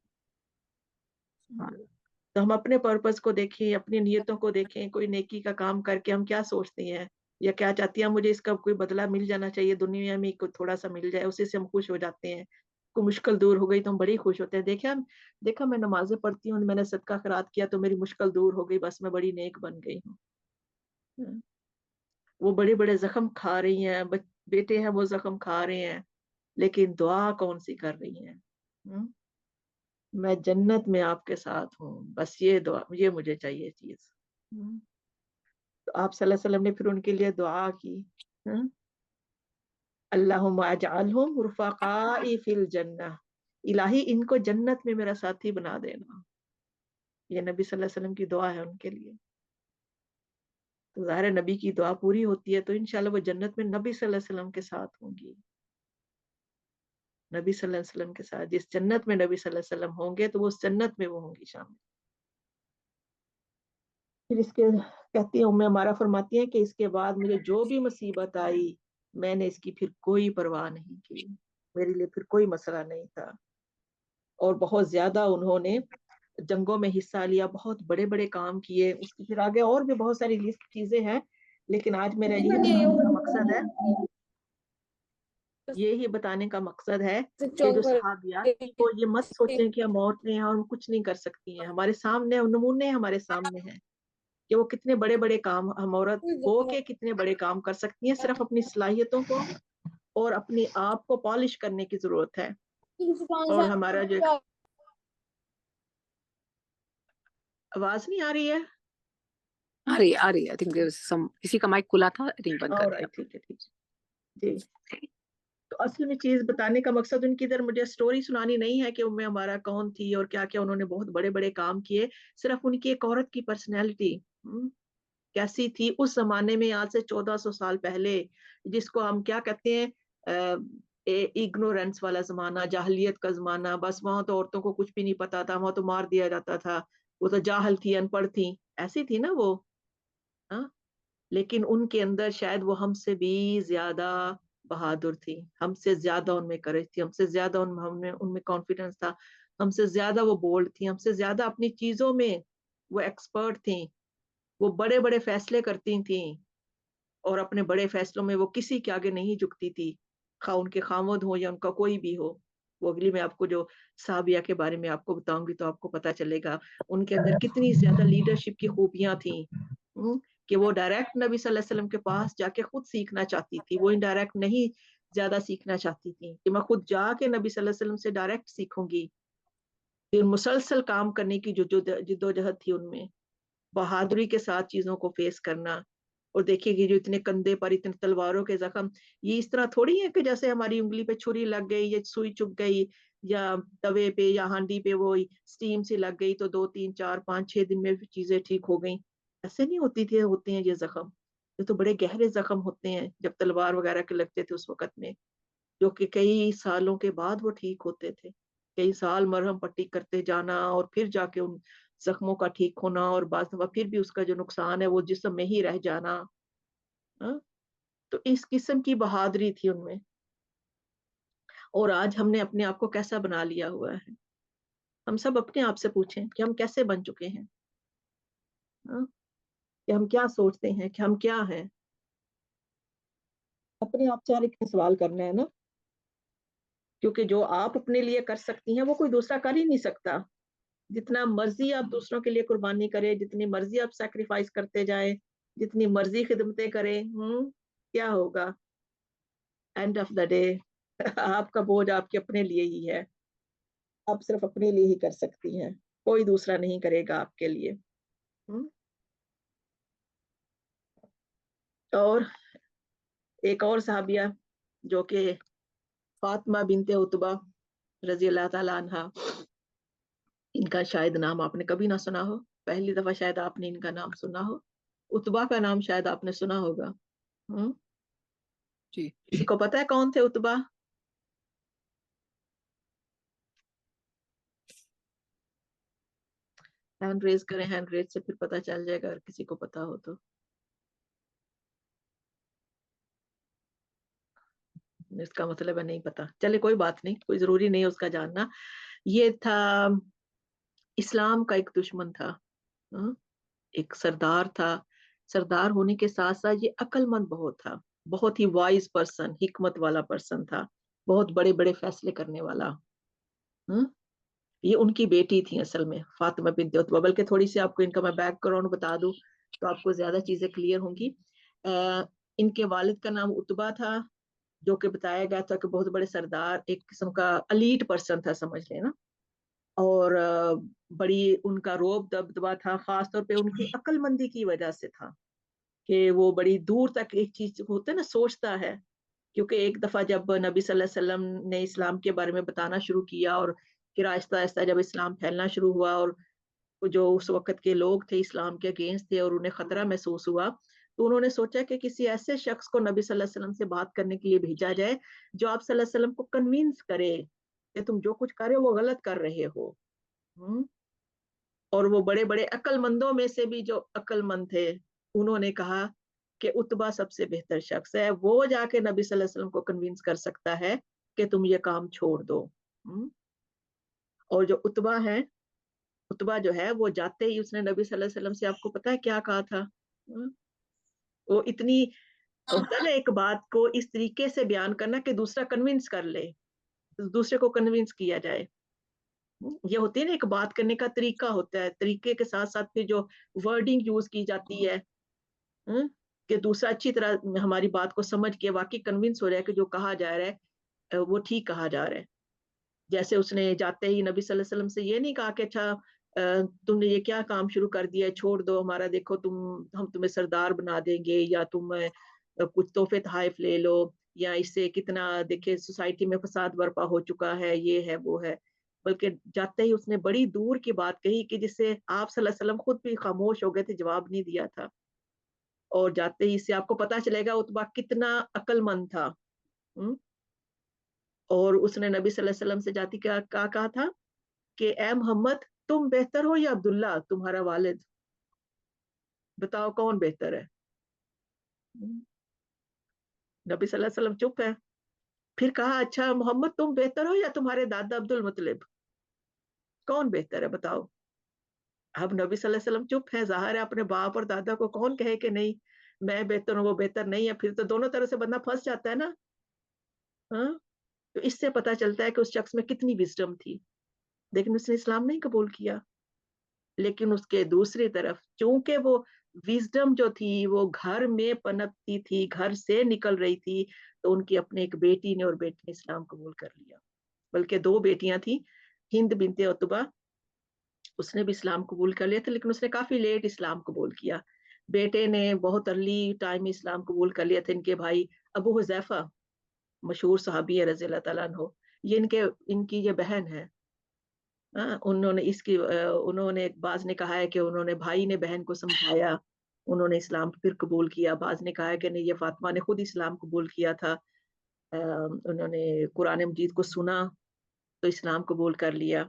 تو ہم اپنے پرپس کو دیکھیں، اپنی نیتوں کو دیکھیں، کوئی نیکی کا کام کر کے ہم کیا سوچتے ہیں یا کیا چاہتی ہیں، مجھے اس کا کوئی بدلہ مل جانا چاہیے دنیا میں، کوئی تھوڑا سا مل جائے اسی سے ہم خوش ہو جاتے ہیں، کوئی مشکل دور ہو گئی تو ہم بڑی خوش ہوتے ہیں، دیکھا میں نمازیں پڑھتی ہوں، میں نے صدقہ خیرات کیا تو میری مشکل دور ہو گئی، بس میں بڑی نیک بن گئی ہوں۔ وہ بڑے بڑے زخم کھا رہی ہیں، بیٹے ہیں وہ زخم کھا رہے ہیں، لیکن دعا کون سی کر رہی ہیں، میں جنت میں آپ کے ساتھ ہوں، بس یہ دعا، یہ مجھے چاہیے چیز۔ تو آپ صلی اللہ علیہ وسلم نے پھر ان کے لیے دعا کی، اللہم اجعلہم رفقائی فی الجنہ، الہی ان کو جنت میں میرا ساتھی بنا دینا، یہ نبی صلی اللہ علیہ وسلم کی دعا ہے ان کے لیے۔ تو ظاہر ہے نبی کی دعا پوری ہوتی ہے تو انشاءاللہ وہ جنت میں نبی صلی اللہ علیہ وسلم کے ساتھ ہوں گی. نبی صلی اللہ علیہ وسلم کے ساتھ جس جنت میں نبی صلی اللہ علیہ وسلم ہوں گے تو وہ اس جنت میں وہ ہوں گی شامل. پھر اس کے کہتی ہیں ہمارا فرماتی ہیں کہ اس کے بعد مجھے جو بھی مصیبت آئی میں نے اس کی پھر کوئی پرواہ نہیں کی, میرے لیے پھر کوئی مسئلہ نہیں تھا. اور بہت زیادہ انہوں نے جنگوں میں حصہ لیا, بہت بڑے بڑے کام کیے. اس کی پھر آگے اور بھی بہت ساری لسٹ چیزیں ہیں, لیکن آج میرا یہی بتانے کا مقصد ہے کہ جو صحابیات تھی وہ یہ مت سوچیں کہ ہم عورتیں ہیں اور ہم کچھ نہیں کر سکتی ہیں. ہمارے سامنے نمونے ہمارے سامنے ہیں کہ وہ کتنے بڑے بڑے کام ہم عورت ہو کے کتنے بڑے کام کر سکتی ہیں. صرف اپنی صلاحیتوں کو اور اپنی آپ کو پالش کرنے کی ضرورت ہے. اور ہمارا جو آواز نہیں آ رہی ہے, آ رہی ہے. I think there was کسی کا مائک کھلا تھا, I think بند کر دیا. ٹھیک ہے جی. تو اصل میں چیز بتانے کا مقصد ان کی ادھر مجھے سٹوری سنانی نہیں ہے کہ ام ہمارا کون تھی اور کیا کیا انہوں نے بہت بڑے بڑے کام کیے. صرف ان کی ایک عورت کی پرسنالٹی کیسی تھی اس زمانے میں, آج سے 1400 سال پہلے, جس کو ہم کیا کہتے ہیں اگنورینس والا زمانہ, جاہلیت کا زمانہ. بس وہاں تو عورتوں کو کچھ بھی نہیں پتا تھا, وہاں تو مار دیا جاتا تھا, وہ تو جاہل تھی, ان پڑھ تھی, ایسی تھی نا وہ. لیکن ان کے اندر شاید وہ ہم سے بھی زیادہ بہادر تھی, ہم سے زیادہ ان میں کریج تھی, ہم سے زیادہ ان میں کانفیڈنس تھا, ہم سے زیادہ وہ بولڈ تھی, ہم سے زیادہ اپنی چیزوں میں وہ ایکسپرٹ تھیں. وہ بڑے بڑے فیصلے کرتی تھیں اور اپنے بڑے فیصلوں میں وہ کسی کے آگے نہیں جھکتی تھی, خواہ ان کے خاوند ہو یا ان کا کوئی بھی ہو. وہ اگلی میں آپ کو جو صحابیہ کے بارے میں آپ کو بتاؤں گی تو آپ کو پتا چلے گا ان کے اندر کتنی زیادہ لیڈرشپ کی خوبیاں تھیں کہ وہ ڈائریکٹ نبی صلی اللہ علیہ وسلم کے پاس جا کے خود سیکھنا چاہتی تھی. وہ انڈائریکٹ نہیں زیادہ سیکھنا چاہتی تھی کہ میں خود جا کے نبی صلی اللہ علیہ وسلم سے ڈائریکٹ سیکھوں گی. پھر مسلسل کام کرنے کی جو جدوجہد تھی ان میں, بہادری کے ساتھ چیزوں کو فیس کرنا. اور دیکھیے کہ جو اتنے کندھے پر اتنے تلواروں کے زخم, یہ اس طرح تھوڑی ہے کہ جیسے ہماری انگلی پہ چھری لگ گئی یا سوئی چپ گئی یا توے پہ یا ہانڈی پہ وہ سٹیم سے لگ گئی تو 2 3 4 5 6 دن میں چیزیں ٹھیک ہو گئیں. ایسے نہیں ہوتے ہیں یہ زخم, یہ تو بڑے گہرے زخم ہوتے ہیں جب تلوار وغیرہ کے لگتے تھے اس وقت میں, جو کہ کئی سالوں کے بعد وہ ٹھیک ہوتے تھے. کئی سال مرہم پٹی کرتے جانا اور پھر جا کے ان زخموں کا ٹھیک ہونا, اور بعض دفعہ پھر بھی اس کا جو نقصان ہے وہ جسم میں ہی رہ جانا. تو اس قسم کی بہادری تھی ان میں. اور آج ہم نے اپنے آپ کو کیسا بنا لیا ہوا ہے؟ ہم سب اپنے آپ سے پوچھیں کہ ہم کیسے بن چکے ہیں, کہ ہم کیا سوچتے ہیں, کہ ہم کیا ہیں. اپنے آپ سے ہر ایک سوال کرنا ہے نا, کیونکہ جو آپ اپنے لیے کر سکتی ہیں وہ کوئی دوسرا کر ہی نہیں سکتا. جتنا مرضی آپ دوسروں کے لیے قربانی کریں, جتنی مرضی آپ سیکریفائس کرتے جائیں, جتنی مرضی خدمتیں کریں, کیا ہوگا؟ اینڈ آف دا ڈے آپ کا بوجھ آپ کے اپنے لیے ہی ہے. آپ صرف اپنے لیے ہی کر سکتی ہیں, کوئی دوسرا نہیں کرے گا آپ کے لیے. اور ایک اور صحابیہ جو کہ فاطمہ بنت عتبہ رضی اللہ تعالی عنہا, ان کا شاید نام آپ نے کبھی نہ سنا ہو, پہلی دفعہ شاید آپ نے ان کا نام سنا ہو. عتبہ کا نام شاید آپ نے سنا ہوگا. جی, کسی کو پتا ہے کون تھے عتبہ؟ ہینڈ ریز کریں, ہینڈ ریز سے پھر پتا چل جائے گا اگر کسی کو پتا ہو تو. اس کا مطلب ہے نہیں پتا, چلے کوئی بات نہیں, کوئی ضروری نہیں اس کا جاننا. یہ تھا اسلام کا ایک دشمن تھا, ایک سردار تھا. سردار ہونے کے ساتھ ساتھ یہ عقل مند بہت تھا, بہت ہی وائز پرسن, حکمت والا پرسن تھا, بہت بڑے بڑے فیصلے کرنے والا. یہ ان کی بیٹی تھی اصل میں, فاطمہ بنت عتبہ. بلکہ تھوڑی سی آپ کو ان کا میں بیک گراؤنڈ بتا دوں تو آپ کو زیادہ چیزیں کلیئر ہوں گی. ان کے والد کا نام عتبہ تھا, جو کہ بتایا گیا تھا کہ بہت بڑے سردار, ایک قسم کا الیٹ پرسن تھا سمجھ لینا, اور بڑی ان کا روب دبدبا تھا, خاص طور پہ ان کی عقل مندی کی وجہ سے تھا کہ وہ بڑی دور تک ایک چیز ہوتا ہے نا سوچتا ہے. کیونکہ ایک دفعہ جب نبی صلی اللہ علیہ وسلم نے اسلام کے بارے میں بتانا شروع کیا, اور پھر آہستہ آہستہ جب اسلام پھیلنا شروع ہوا اور جو اس وقت کے لوگ تھے اسلام کے اگینسٹ تھے اور انہیں خطرہ محسوس ہوا, تو انہوں نے سوچا کہ کسی ایسے شخص کو نبی صلی اللہ علیہ وسلم سے بات کرنے کے لیے بھیجا جائے جو آپ صلی اللہ علیہ وسلم کو کنوینس کرے کہ تم جو کچھ کر رہے ہو وہ غلط کر رہے ہو. اور وہ بڑے بڑے عقل مندوں میں سے بھی جو عقل مند تھے انہوں نے کہا کہ اتبا سب سے بہتر شخص ہے, وہ جا کے نبی صلی اللہ علیہ وسلم کو کنوینس کر سکتا ہے کہ تم یہ کام چھوڑ دو. اور جو اتبا جو ہے وہ جاتے ہی اس نے نبی صلی اللہ علیہ وسلم سے, آپ کو پتا ہے کیا کہا تھا؟ وہ اتنی ہوتا ہے نا ایک بات کو اس طریقے سے بیان کرنا کہ دوسرا کنوینس کر لے, دوسرے کو کنوینس کیا جائے. یہ ہوتی ہے نا ایک بات کرنے کا طریقہ ہوتا ہے, طریقے کے ساتھ ساتھ پھر جو ورڈنگ یوز کی جاتی ہے کہ دوسرا اچھی طرح ہماری بات کو سمجھ کے واقعی کنوینس ہو رہا ہے کہ جو کہا جا رہا ہے وہ ٹھیک کہا جا رہا ہے. جیسے اس نے جاتے ہی نبی صلی اللہ علیہ وسلم سے یہ نہیں کہا کہ اچھا تم نے یہ کیا کام شروع کر دیا ہے, چھوڑ دو ہمارا, دیکھو ہم تمہیں سردار بنا دیں گے, یا تم کچھ تحفے تحائف لے لو, یا اس سے کتنا دیکھے سوسائٹی میں فساد برپا ہو چکا ہے, یہ ہے وہ ہے. بلکہ جاتے ہی اس نے بڑی دور کی بات کہی کہ جس سے آپ صلی اللہ علیہ وسلم خود بھی خاموش ہو گئے تھے, جواب نہیں دیا تھا. اور جاتے ہی اس سے آپ کو پتا چلے گا اتبا کتنا عقل مند تھا. اور اس نے نبی صلی اللہ علیہ وسلم سے جاتی کیا کہا تھا کہ اے محمد تم بہتر ہو یا عبداللہ تمہارا والد, بتاؤ کون بہتر ہے؟ نبی صلی اللہ علیہ وسلم چپ ہے. پھر کہا اچھا محمد تم بہتر ہو یا تمہارے دادا عبد المطلب, کون بہتر ہے بتاؤ؟ اب نبی صلی اللہ علیہ وسلم چپ ہے, ظاہر ہے اپنے باپ اور دادا کو کون کہے کہ نہیں میں بہتر ہوں وہ بہتر نہیں ہے, پھر تو دونوں طرح سے بندہ پھنس جاتا ہے نا. تو اس سے پتا چلتا ہے کہ اس شخص میں کتنی وزڈم تھی, لیکن اس نے اسلام نہیں قبول کیا. لیکن اس کے دوسری طرف چونکہ وہ وزڈم جو تھی وہ گھر میں پنپتی تھی, گھر سے نکل رہی تھی, تو ان کی اپنے ایک بیٹی نے اور بیٹی نے اسلام قبول کر لیا. بلکہ 2 بیٹیاں تھیں, ہند بنت عتبہ, اس نے بھی اسلام قبول کر لیا تھا, لیکن اس نے کافی لیٹ اسلام قبول کیا. بیٹے نے بہت ارلی ٹائم میں اسلام قبول کر لیا تھا. ان کے بھائی ابو حذیفہ مشہور صحابی ہے رضی اللہ تعالیٰ عنہ, یہ ان کی یہ بہن ہے. انہوں نے بعض نے کہا ہے کہ انہوں نے بھائی نے بہن کو سمجھایا, انہوں نے اسلام پھر قبول کیا. بعض نے کہا ہے کہ نہیں یہ فاطمہ نے خود اسلام قبول کیا تھا, انہوں نے قرآن مجید کو سنا تو اسلام قبول کر لیا.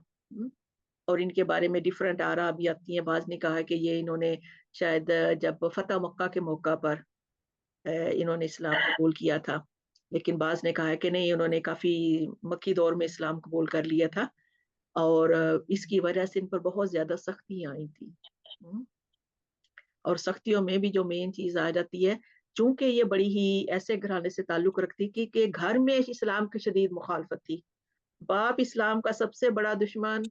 اور ان کے بارے میں ڈیفرنٹ آرا بھی آتی ہیں. بعض نے کہا کہ یہ انہوں نے شاید جب فتح مکہ کے موقع پر انہوں نے اسلام قبول کیا تھا, لیکن بعض نے کہا ہے کہ نہیں انہوں نے کافی مکی دور میں اسلام قبول کر لیا تھا, اور اس کی وجہ سے ان پر بہت زیادہ سختیاں آئی تھی. اور سختیوں میں بھی جو مین چیز آ جاتی ہے, چونکہ یہ بڑی ہی ایسے گھرانے سے تعلق رکھتی کہ گھر میں اسلام کی شدید مخالفت تھی. باپ اسلام کا سب سے بڑا دشمن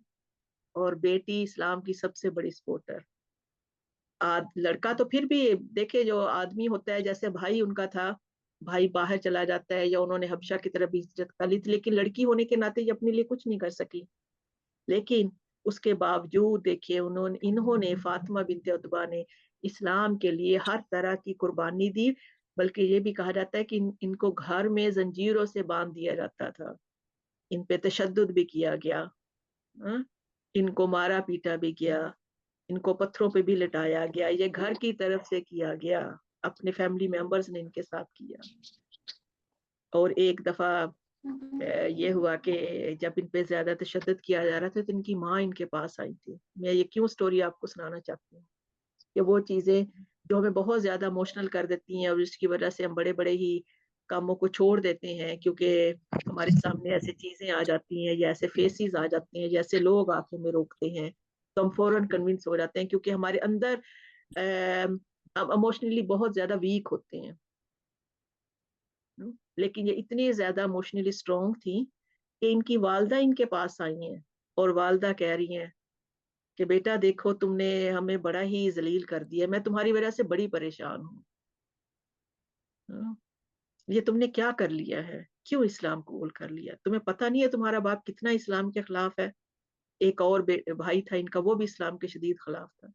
اور بیٹی اسلام کی سب سے بڑی سپورٹر. لڑکا تو پھر بھی دیکھے جو آدمی ہوتا ہے, جیسے بھائی ان کا تھا, بھائی باہر چلا جاتا ہے یا انہوں نے حبشہ کی طرف ہجرت کر لی تھی, لیکن لڑکی ہونے کے ناطے یہ اپنے لیے کچھ نہیں کر سکی. لیکن اس کے باوجود دیکھیے انہوں نے فاطمہ بنت عتبہ نے اسلام کے لیے ہر طرح کی قربانی دی. بلکہ یہ بھی کہا جاتا ہے کہ ان کو گھر میں زنجیروں سے باندھ دیا جاتا تھا, ان پہ تشدد بھی کیا گیا, ان کو مارا پیٹا بھی گیا, ان کو پتھروں پہ بھی لٹایا گیا. یہ گھر کی طرف سے کیا گیا, اپنے فیملی ممبرز نے ان کے ساتھ کیا. اور ایک دفعہ یہ ہوا کہ جب ان پہ زیادہ تشدد کیا جا رہا تھا تو ان کی ماں ان کے پاس آئی تھی. میں یہ کیوں سٹوری آپ کو سنانا چاہتی ہوں کہ وہ چیزیں جو ہمیں بہت زیادہ ایموشنل کر دیتی ہیں, اور اس کی وجہ سے ہم بڑے بڑے ہی کاموں کو چھوڑ دیتے ہیں, کیونکہ ہمارے سامنے ایسی چیزیں آ جاتی ہیں یا ایسے فیسز آ جاتے ہیں, جیسے لوگ آنکھ میں روکتے ہیں, تو ہم فوراً کنونس ہو جاتے ہیں, کیونکہ ہمارے اندر ایموشنلی بہت زیادہ ویک ہوتے ہیں. لیکن یہ اتنی زیادہ ایموشنلی اسٹرانگ تھی کہ ان کی والدہ ان کے پاس آئی ہیں, اور والدہ کہہ رہی ہیں کہ بیٹا دیکھو تم نے ہمیں بڑا ہی ذلیل کر دیا, میں تمہاری وجہ سے بڑی پریشان ہوں, یہ تم نے کیا کر لیا ہے, کیوں اسلام قبول کر لیا, تمہیں پتہ نہیں ہے تمہارا باپ کتنا اسلام کے خلاف ہے. ایک اور بھائی تھا ان کا, وہ بھی اسلام کے شدید خلاف تھا.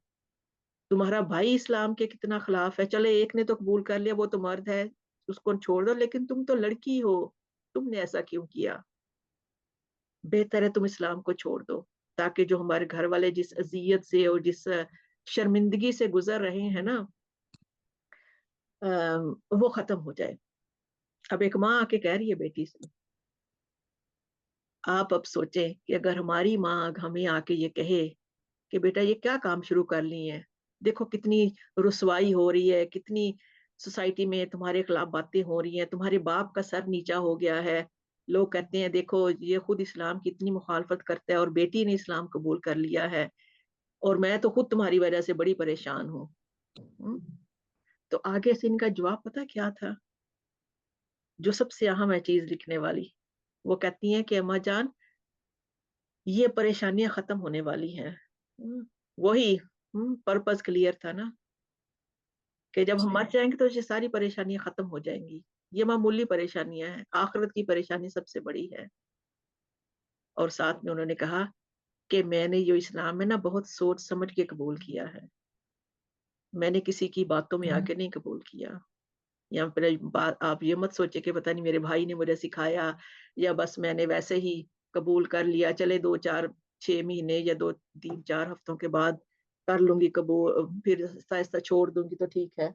تمہارا بھائی اسلام کے کتنا خلاف ہے, چلے ایک نے تو قبول کر لیا, وہ تو مرد ہے اس کو چھوڑ دو, لیکن تم تو لڑکی ہو, تم نے ایسا کیوں کیا, بہتر ہے تم اسلام کو چھوڑ دو, تاکہ جو ہمارے گھر والے جس اذیت سے اور جس شرمندگی سے گزر رہے ہیں نا, وہ ختم ہو جائے. اب ایک ماں آ کے کہہ رہی ہے بیٹی سے, آپ اب سوچیں کہ اگر ہماری ماں ہمیں آ کے یہ کہے کہ بیٹا یہ کیا کام شروع کر لی ہے, دیکھو کتنی رسوائی ہو رہی ہے, کتنی سوسائٹی میں تمہارے خلاف باتیں ہو رہی ہیں, تمہارے باپ کا سر نیچا ہو گیا ہے, لوگ کہتے ہیں دیکھو یہ خود اسلام کی اتنی مخالفت کرتا ہے اور بیٹی نے اسلام قبول کر لیا ہے, اور میں تو خود تمہاری وجہ سے بڑی پریشان ہوں. تو آگے سے ان کا جواب پتہ کیا تھا, جو سب سے اہم ہے چیز لکھنے والی, وہ کہتی ہیں کہ اماں جان یہ پریشانیاں ختم ہونے والی ہیں. وہی پرپس کلیئر تھا نا, کہ جب ہم مر جائیں گے تو یہ ساری پریشانیاں ختم ہو جائیں گی, یہ معمولی پریشانیاں ہیں, آخرت کی پریشانی سب سے بڑی ہے. اور ساتھ میں انہوں نے کہا کہ میں نے یہ اسلام میں نا بہت سوچ سمجھ کے قبول کیا ہے, میں نے کسی کی باتوں میں آ کے نہیں قبول کیا. یا پھر آپ یہ مت سوچے کہ پتہ نہیں میرے بھائی نے مجھے سکھایا یا بس میں نے ویسے ہی قبول کر لیا, چلے 2-4-6 مہینے یا 2-3-4 ہفتوں کے بعد کر لوں گی قبول, پھر آہستہ آہستہ چھوڑ دوں گی تو ٹھیک ہے,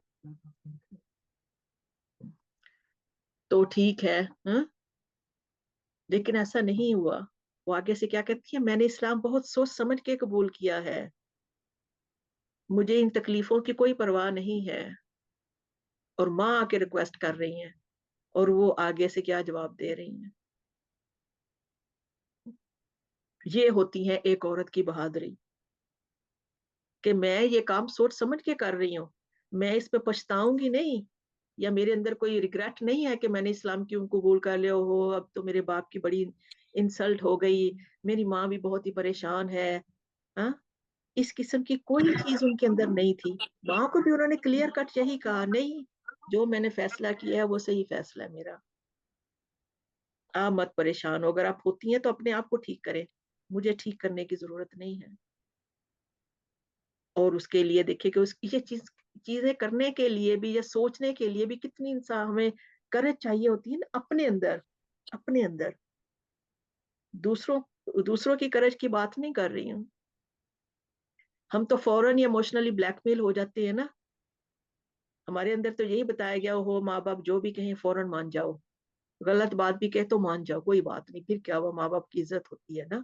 تو ٹھیک ہے. لیکن ایسا نہیں ہوا. وہ آگے سے کیا کہتی ہے, میں نے اسلام بہت سوچ سمجھ کے قبول کیا ہے, مجھے ان تکلیفوں کی کوئی پرواہ نہیں ہے. اور ماں آ کے ریکویسٹ کر رہی ہیں, اور وہ آگے سے کیا جواب دے رہی ہیں. یہ ہوتی ہے ایک عورت کی بہادری, کہ میں یہ کام سوچ سمجھ کے کر رہی ہوں, میں اس پہ پچھتاؤں گی نہیں, یا میرے اندر کوئی ریگریٹ نہیں ہے کہ میں نے اسلام کیوں قبول کر لیا ہو, اب تو میرے باپ کی بڑی انسلٹ ہو گئی, میری ماں بھی بہت ہی پریشان ہے. اس قسم کی کوئی چیز ان کے اندر نہیں تھی. ماں کو بھی انہوں نے کلیئر کٹ یہی کہا, نہیں جو میں نے فیصلہ کیا ہے وہ صحیح فیصلہ ہے میرا, آپ مت پریشان ہو, اگر آپ ہوتی ہیں تو اپنے آپ کو ٹھیک کریں, مجھے ٹھیک کرنے کی ضرورت نہیں ہے. اور اس کے لیے دیکھیں کہ یہ چیزیں کرنے کے لیے بھی یا سوچنے کے لیے بھی کتنی انسان ہمیں کرج چاہیے ہوتی ہے نا, اپنے اندر. دوسروں کی کرج کی بات نہیں کر رہی ہوں, ہم تو فوراً ایموشنلی بلیک میل ہو جاتے ہیں نا. ہمارے اندر تو یہی بتایا گیا ہو, ماں باپ جو بھی کہیں فوراً مان جاؤ, غلط بات بھی کہے تو مان جاؤ, کوئی بات نہیں, پھر کیا, وہ ماں باپ کی عزت ہوتی ہے نا,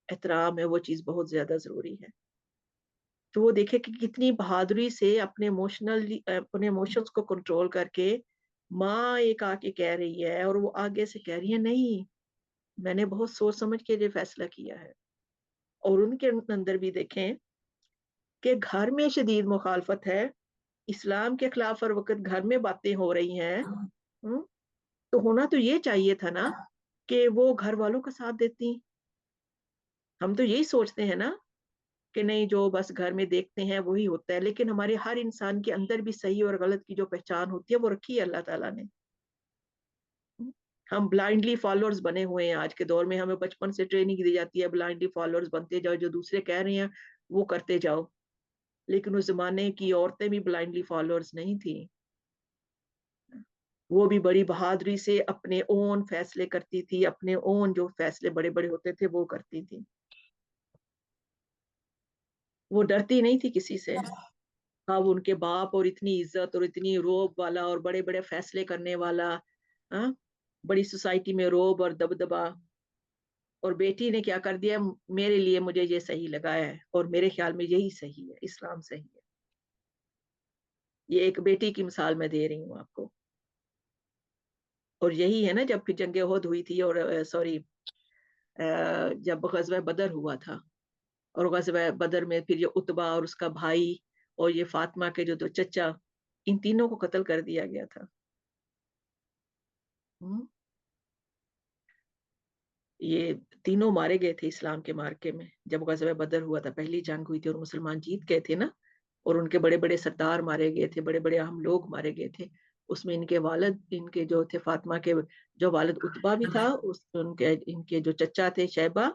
احترام ہے, وہ چیز بہت زیادہ ضروری ہے. تو وہ دیکھے کہ کتنی بہادری سے اپنے ایموشنز کو کنٹرول کر کے ماں ایک آ کے کہہ رہی ہے, اور وہ آگے سے کہہ رہی ہے نہیں میں نے بہت سوچ سمجھ کے یہ فیصلہ کیا ہے. اور ان کے اندر بھی دیکھیں کہ گھر میں شدید مخالفت ہے, اسلام کے خلاف ہر وقت گھر میں باتیں ہو رہی ہیں, تو ہونا تو یہ چاہیے تھا نا کہ وہ گھر والوں کا ساتھ دیتی. ہم تو یہی سوچتے ہیں نا کہ نہیں جو بس گھر میں دیکھتے ہیں وہی ہوتا ہے, لیکن ہمارے ہر انسان کے اندر بھی صحیح اور غلط کی جو پہچان ہوتی ہے وہ رکھی ہے اللہ تعالیٰ نے. ہم بلائنڈلی فالوورز بنے ہوئے ہیں آج کے دور میں, ہمیں بچپن سے ٹریننگ دی جاتی ہے بلائنڈلی فالوورز بنتے جاؤ, جو دوسرے کہہ رہے ہیں وہ کرتے جاؤ. لیکن اس زمانے کی عورتیں بھی بلائنڈلی فالوورز نہیں تھیں, وہ بھی بڑی بہادری سے اپنے اون فیصلے کرتی تھی, اپنے اون جو فیصلے بڑے بڑے ہوتے تھے وہ کرتی تھی. وہ ڈرتی نہیں تھی کسی سے. اب ان کے باپ اور اتنی عزت اور اتنی روب والا اور بڑے بڑے فیصلے کرنے والا, بڑی سوسائٹی میں روب اور دبدبا, اور بیٹی نے کیا کر دیا, میرے لیے مجھے یہ صحیح لگا ہے اور میرے خیال میں یہی صحیح ہے, اسلام صحیح ہے. یہ ایک بیٹی کی مثال میں دے رہی ہوں آپ کو. اور یہی ہے نا جب پھر جنگ احد ہوئی تھی, اور جب غزوہ بدر ہوا تھا, اور غزوہ بدر میں پھر یہ عتبہ اور اس کا بھائی اور یہ فاطمہ کے جو دو چچا, ان تینوں کو قتل کر دیا گیا تھا. یہ تینوں مارے گئے تھے اسلام کے مارکے میں جب غزوہ بدر ہوا تھا, پہلی جنگ ہوئی تھی اور مسلمان جیت گئے تھے نا, اور ان کے بڑے بڑے سردار مارے گئے تھے, بڑے بڑے اہم لوگ مارے گئے تھے. اس میں ان کے والد, ان کے جو تھے فاطمہ کے جو والد عتبہ بھی تھا, ان کے جو چچا تھے شیبہ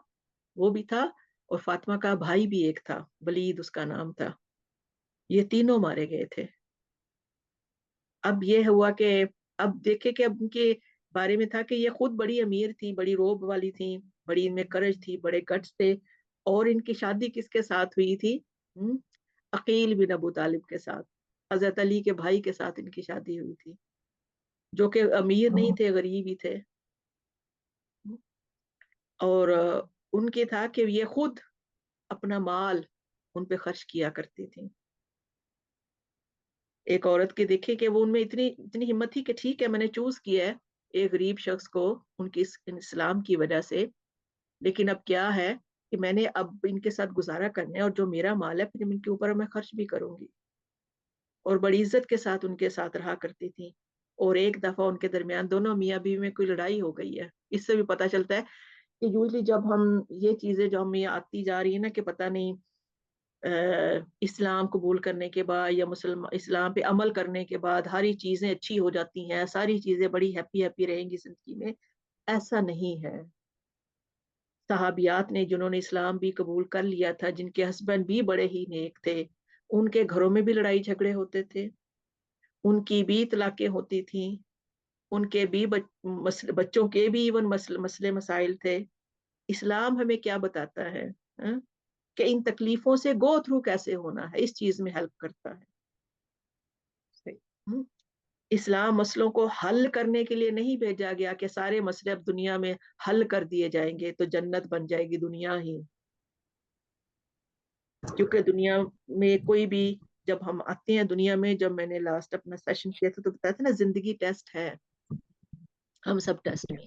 وہ بھی تھا, اور فاطمہ کا بھائی بھی ایک تھا, ولید اس کا نام تھا. یہ تینوں مارے گئے تھے. اب یہ ہوا کہ اب دیکھے کہ اب ان کے بارے میں تھا کہ یہ خود بڑی امیر تھی, بڑی روب والی تھی, بڑی ان میں کرج تھی, بڑے گٹس تھے, اور ان کی شادی کس کے ساتھ ہوئی تھی, عقیل بن ابو طالب کے ساتھ. حضرت علی کے بھائی کے ساتھ ان کی شادی ہوئی تھی، جو کہ امیر نہیں تھے، غریب ہی تھے. اور ان کے تھا کہ یہ خود اپنا مال ان پہ خرچ کیا کرتی تھی. ایک عورت کے دیکھے کہ وہ ان میں اتنی ہمت تھی کہ ٹھیک ہے میں نے چوز کیا ہے ایک غریب شخص کو ان کی اسلام کی وجہ سے، لیکن اب کیا ہے کہ میں نے اب ان کے ساتھ گزارا کرنا ہے، اور جو میرا مال ہے پھر ان کے اوپر میں خرچ بھی کروں گی. اور بڑی عزت کے ساتھ ان کے ساتھ رہا کرتی تھی. اور ایک دفعہ ان کے درمیان دونوں میاں بیوی میں کوئی لڑائی ہو گئی ہے. اس سے بھی پتہ چلتا ہے کہ یوزلی جب ہم یہ چیزیں جو ہمیں آتی جا رہی ہے نا کہ پتہ نہیں اسلام قبول کرنے کے بعد یا اسلام پہ عمل کرنے کے بعد ساری چیزیں اچھی ہو جاتی ہیں، ساری چیزیں بڑی ہیپی رہیں گی زندگی میں، ایسا نہیں ہے. صحابیات نے جنہوں نے اسلام بھی قبول کر لیا تھا، جن کے ہسبینڈ بھی بڑے ہی نیک تھے، ان کے گھروں میں بھی لڑائی جھگڑے ہوتے تھے، ان کی بھی طلاقیں ہوتی تھیں، ان کے بھی بچوں کے بھی ایون مسئلے مسائل تھے. اسلام ہمیں کیا بتاتا ہے کہ ان تکلیفوں سے گو تھرو کیسے ہونا ہے، اس چیز میں ہیلپ کرتا ہے. اسلام مسئلوں کو حل کرنے کے لیے نہیں بھیجا گیا کہ سارے مسئلے اب دنیا میں حل کر دیے جائیں گے تو جنت بن جائے گی دنیا ہی. کیونکہ دنیا میں کوئی بھی جب ہم آتے ہیں دنیا میں، جب میں نے لاسٹ اپنا سیشن کیا تھا تو بتایا تھا نا زندگی ٹیسٹ ہے، ہم سب ٹیسٹ میں.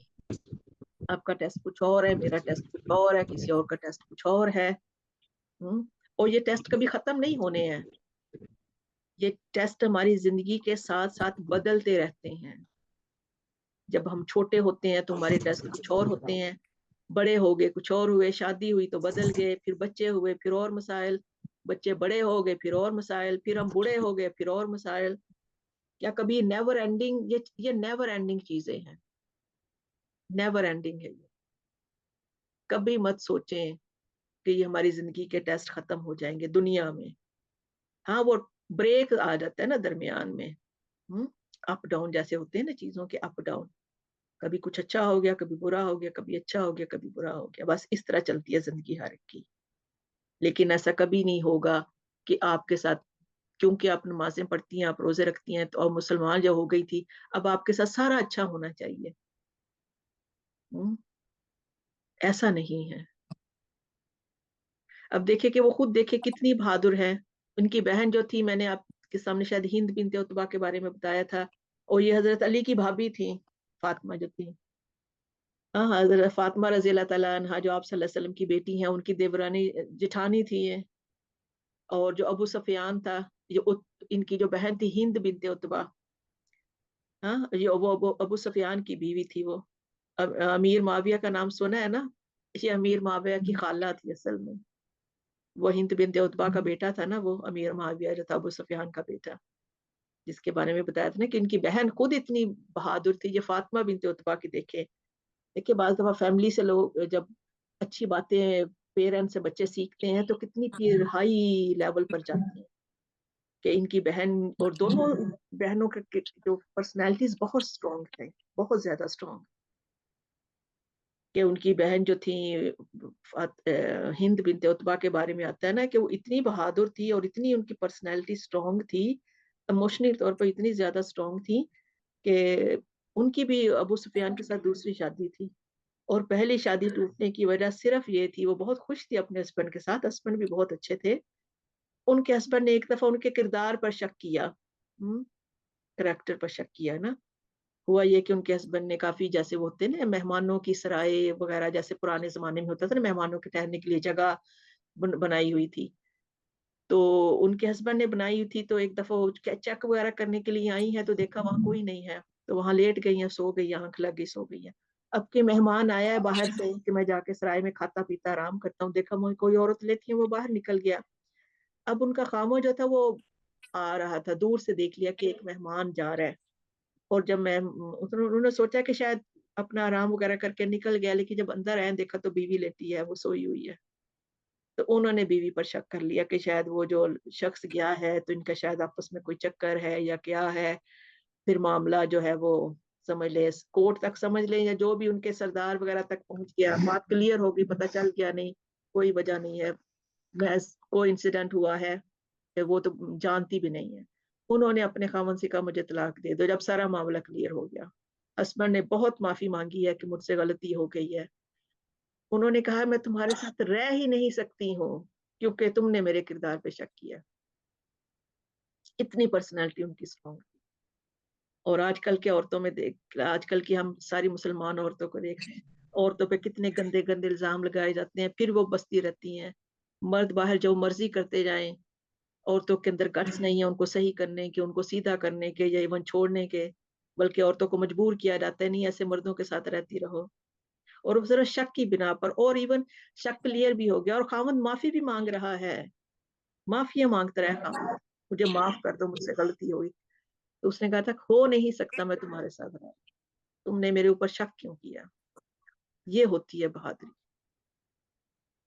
آپ کا ٹیسٹ کچھ اور ہے، میرا ٹیسٹ کچھ اور ہے، کسی اور کا ٹیسٹ کچھ اور ہے. اور یہ ٹیسٹ کبھی ختم نہیں ہونے ہیں، یہ ٹیسٹ ہماری زندگی کے ساتھ ساتھ بدلتے رہتے ہیں. جب ہم چھوٹے ہوتے ہیں تو ہمارے ٹیسٹ کچھ اور ہوتے ہیں، بڑے ہو گئے کچھ اور ہوئے، شادی ہوئی تو بدل گئے، پھر بچے ہوئے پھر اور مسائل، بچے بڑے ہو گئے پھر اور مسائل، پھر ہم بوڑھے ہو گئے پھر اور مسائل. کیا کبھی نیور اینڈنگ؟ یہ نیور اینڈنگ چیزیں ہیں، نیور اینڈنگ ہے. یہ کبھی مت سوچیں کہ یہ ہماری زندگی کے ٹیسٹ ختم ہو جائیں گے دنیا میں. ہاں وہ بریک آ جاتا ہے نا درمیان میں، اپ ڈاؤن جیسے ہوتے ہیں نا چیزوں کے اپ ڈاؤن، کبھی کچھ اچھا ہو گیا کبھی برا ہو گیا، کبھی اچھا ہو گیا کبھی برا ہو گیا، بس اس طرح چلتی ہے زندگی ہر ایک کی. لیکن ایسا کبھی نہیں ہوگا کہ آپ کے ساتھ، کیونکہ آپ نمازیں پڑھتی ہیں، آپ روزے رکھتی ہیں تو اور مسلمان جو ہو گئی تھی اب آپ کے ساتھ سارا اچھا ہونا چاہیے. ایسا نہیں ہے. اب دیکھیں کہ وہ خود دیکھیں کتنی بہادر ہے. ان کی بہن جو تھی، میں نے آپ کے سامنے شاید ہند بنت عتبہ کے بارے میں بتایا تھا، اور یہ حضرت علی کی بھابھی تھی فاطمہ جو تھی. حضرت فاطمہ رضی اللہ تعالیٰ عنہا جو آپ صلی اللہ علیہ وسلم کی بیٹی ہیں، ان کی دیورانی جٹھانی تھی یہ. اور جو ابو سفیان تھا، ان کی جو بہن تھی ہند بنت عتبہ، وہ ابو سفیان کی بیوی تھی. وہ امیر معاویہ کا نام سنا ہے نا، یہ امیر معاویہ کی خالہ تھی اصل میں. وہ ہند بنت عتبہ کا بیٹا تھا نا، وہ امیر معاویہ جو تھا ابو سفیان کا بیٹا، جس کے بارے میں بتایا تھا نا کہ ان کی بہن خود اتنی بہادر تھی. یہ فاطمہ بنت عتبہ کی دیکھیں بعض دفعہ فیملی سے لوگ جب اچھی باتیں پیرنٹ سے بچے سیکھتے ہیں تو کتنی پھر ہائی لیول پر جاتے ہیں. کہ ان کی بہن اور دونوں بہنوں کے جو پرسنالٹیز بہت اسٹرانگ تھے، بہت زیادہ اسٹرانگ. کہ ان کی بہن جو تھی ہند بنت عتبہ کے بارے میں آتا ہے نا کہ وہ اتنی بہادر تھی اور اتنی ان کی پرسنالٹی اسٹرانگ تھی، ایموشنل طور پر اتنی زیادہ اسٹرانگ تھی کہ ان کی بھی ابو سفیان کے ساتھ دوسری شادی تھی. اور پہلی شادی ٹوٹنے کی وجہ صرف یہ تھی، وہ بہت خوش تھی اپنے ہسبینڈ کے ساتھ، ہسبینڈ بھی بہت اچھے تھے. ان کے ہسبینڈ نے ایک دفعہ ان کے کردار پر شک کیا، کریکٹر پر شک کیا نا. ہوا یہ کہ ان کے ہسبینڈ نے کافی جیسے وہ ہوتے نا مہمانوں کی سرائے وغیرہ، جیسے پرانے زمانے میں ہوتا تھا نا مہمانوں کے ٹھہرنے کے لیے جگہ بنائی ہوئی تھی، تو ان کے ہسبینڈ نے بنائی ہوئی تھی. تو ایک دفعہ چیک وغیرہ کرنے کے لیے آئی ہیں تو دیکھا وہاں کوئی نہیں ہے، تو وہاں لیٹ گئی ہیں، سو گئی، آنکھ لگ گئی، سو گئی ہیں. اب کے مہمان آیا ہے باہر سے کہ میں جا کے سرائے میں کھاتا پیتا آرام کرتا ہوں، دیکھا مجھے کوئی عورت لیتی ہے، وہ باہر نکل گیا. اب ان کا خاموش جو تھا وہ آ رہا تھا، دور سے دیکھ لیا کہ ایک مہمان جا رہا ہے. اور جب انہوں نے سوچا کہ شاید اپنا آرام وغیرہ کر کے نکل گیا، لیکن جب اندر آئے دیکھا تو بیوی لیٹی ہے، وہ سوئی ہوئی ہے. تو انہوں نے بیوی پر شک کر لیا کہ شاید وہ جو شخص گیا ہے تو ان کا شاید آپس میں کوئی چکر ہے یا کیا ہے. پھر معاملہ جو ہے وہ سمجھ لیں کورٹ تک سمجھ لیں یا جو بھی ان کے سردار وغیرہ تک پہنچ گیا، بات کلیئر ہوگی، پتہ چل گیا نہیں کوئی وجہ نہیں ہے، محض کوئی انسیڈنٹ ہوا ہے کہ وہ تو جانتی بھی نہیں ہے. انہوں نے اپنے خاوند سے کہا مجھے طلاق دے دو. جب سارا معاملہ کلیئر ہو گیا, ہسبینڈ نے بہت معافی مانگی ہے کہ مجھ سے غلطی ہو گئی ہے. انہوں نے کہا میں تمہارے ساتھ رہ ہی نہیں سکتی ہوں کیونکہ تم نے میرے کردار پہ شک کیا. اتنی پرسنالٹی ان کی اسٹرانگ. اور آج کل کے عورتوں میں آج کل کی ہم ساری مسلمان عورتوں کو دیکھ رہے ہیں, عورتوں پہ کتنے گندے گندے الزام لگائے جاتے ہیں, پھر وہ بستی رہتی ہیں. مرد باہر جو مرضی کرتے جائیں, عورتوں کے اندر گٹس نہیں ہے ان کو صحیح کرنے کے, ان کو سیدھا کرنے کے یا ایون چھوڑنے کے, بلکہ عورتوں کو مجبور کیا جاتا ہے نہیں ایسے مردوں کے ساتھ رہتی رہو. اور وہ ذرا شک کی بنا پر, اور ایون شک کلیئر بھی ہو گیا اور خاوند معافی بھی مانگ رہا ہے, معافیا مانگتا رہا خاوند, مجھے معاف کر دو مجھ سے غلطی ہوئی. تو اس نے کہا تھا ہو نہیں سکتا میں تمہارے ساتھ رہا, تم نے میرے اوپر شک کیوں کیا. یہ ہوتی ہے بہادری.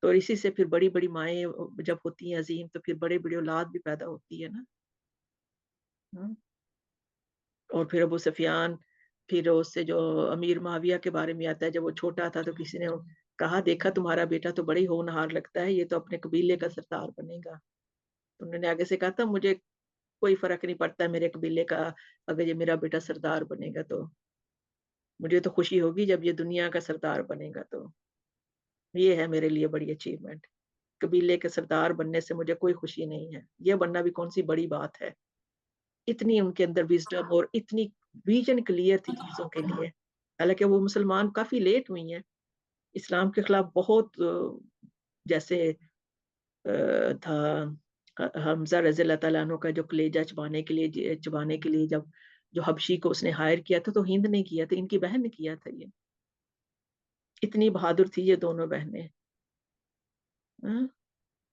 تو اسی سے پھر بڑی بڑی مائیں جب ہوتی ہیں عظیم, تو پھر بڑے بڑی اولاد بھی پیدا ہوتی ہے نا. اور پھر ابو سفیان, پھر اس سے جو امیر معاویہ کے بارے میں آتا ہے, جب وہ چھوٹا تھا تو کسی نے کہا دیکھا تمہارا بیٹا تو بڑی ہونہار لگتا ہے, یہ تو اپنے قبیلے کا سردار بنے گا. تو انہوں نے آگے سے کہا تھا مجھے کوئی فرق نہیں پڑتا میرے قبیلے کا, اگر یہ میرا بیٹا سردار بنے گا تو مجھے تو خوشی ہوگی, جب یہ دنیا کا سردار بنے گا تو یہ ہے میرے لیے بڑی اچیومنٹ. قبیلے کے سردار بننے سے مجھے کوئی خوشی نہیں ہے, یہ بننا بھی کون سی بڑی بات ہے. اتنی ان کے اندر وزڈم اور اتنی ویژن کلیئر تھی چیزوں کے لیے. حالانکہ وہ مسلمان کافی لیٹ ہوئی ہیں, اسلام کے خلاف بہت, جیسے تھا حمزہ رضی اللہ تعالیٰ عنہ کا جو کلیجہ چبانے کے لیے جب جو حبشی کو اس نے ہائر کیا تھا, تو ہند نے کیا تھا, ان کی بہن نے کیا تھا. یہ اتنی بہادر تھی یہ دونوں بہنیں,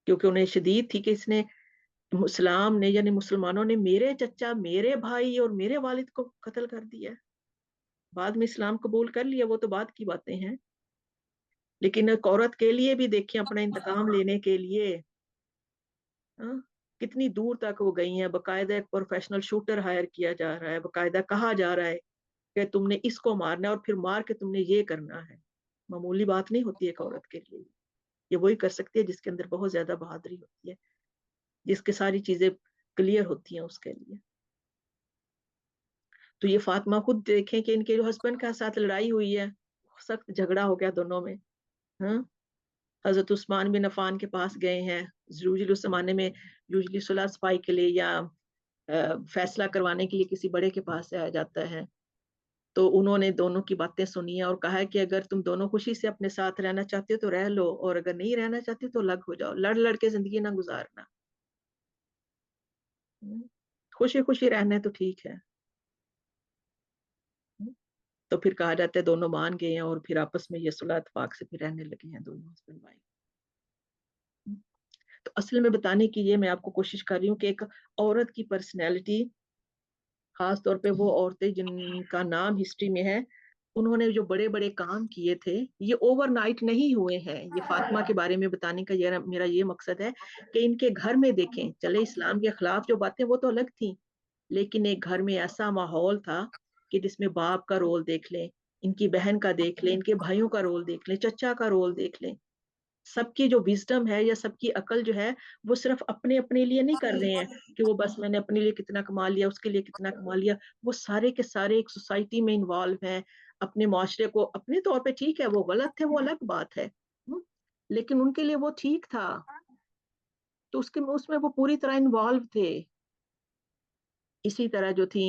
کیونکہ انہیں شدید تھی کہ اس نے اسلام نے یعنی مسلمانوں نے میرے چچا, میرے بھائی اور میرے والد کو قتل کر دیا. بعد میں اسلام قبول کر لیا, وہ تو بعد کی باتیں ہیں, لیکن ایک عورت کے لیے بھی دیکھیں اپنا انتقام لینے کے لیے کتنی دور تک وہ گئی ہیں. باقاعدہ ایک پروفیشنل شوٹر ہائر کیا جا رہا ہے, باقاعدہ کہا جا رہا ہے کہ تم نے اس کو مارنا ہے اور پھر مار کے تم نے یہ کرنا ہے. معمولی بات نہیں ہوتی ایک عورت کے لیے. یہ وہی کر سکتی ہے جس کے اندر بہت زیادہ بہادری ہوتی ہے, جس کے ساری چیزیں کلیئر ہوتی ہیں اس کے لیے. تو یہ فاطمہ خود دیکھیں کہ ان کے جو ہسبینڈ کے ساتھ لڑائی ہوئی ہے, سخت جھگڑا ہو گیا دونوں میں. حضرت عثمان بن عفان کے پاس گئے ہیں, یوزلی اس زمانے میں یوزلی صلح صفائی کے لیے یا فیصلہ کروانے کے لیے کسی بڑے کے پاس آیا جاتا ہے. تو انہوں نے دونوں کی باتیں سنی ہیں اور کہا ہے کہ اگر تم دونوں خوشی سے اپنے ساتھ رہنا چاہتے ہو تو رہ لو, اور اگر نہیں رہنا چاہتے تو الگ ہو جاؤ, لڑ لڑ کے زندگی نہ گزارنا, خوشی خوشی رہنے تو ٹھیک ہے. تو پھر کہا جاتا ہے دونوں مان گئے ہیں, اور پھر آپس میں یہ صلح اتفاق سے پھر رہنے لگے ہیں دونوں ہسبینڈ وائف. تو اصل میں بتانے کی یہ میں آپ کو کوشش کر رہی ہوں کہ ایک عورت کی پرسنالٹی, خاص طور پہ وہ عورتیں جن کا نام ہسٹری میں ہے, انہوں نے جو بڑے بڑے کام کیے تھے یہ اوور نائٹ نہیں ہوئے ہیں. یہ فاطمہ کے بارے میں بتانے کا میرا یہ مقصد ہے کہ ان کے گھر میں دیکھیں, چلے اسلام کے خلاف جو باتیں وہ تو الگ تھیں, لیکن ایک گھر میں ایسا ماحول تھا کہ جس میں باپ کا رول دیکھ لیں, ان کی بہن کا دیکھ لیں, ان کے بھائیوں کا رول دیکھ لیں, چچا کا رول دیکھ لیں, سب کی جو وزڈم ہے یا سب کی عقل جو ہے وہ صرف اپنے لیے نہیں کر رہے ہیں کہ وہ بس میں نے اپنے لیے کتنا کما لیا, اس کے لیے کتنا کما لیا. وہ سارے کے سارے ایک سوسائٹی میں انوالو ہیں, اپنے معاشرے کو اپنے طور پہ, ٹھیک ہے وہ غلط تھے وہ الگ بات ہے, لیکن ان کے لیے وہ ٹھیک تھا, تو اس میں وہ پوری طرح انوالو تھے. اسی طرح جو تھی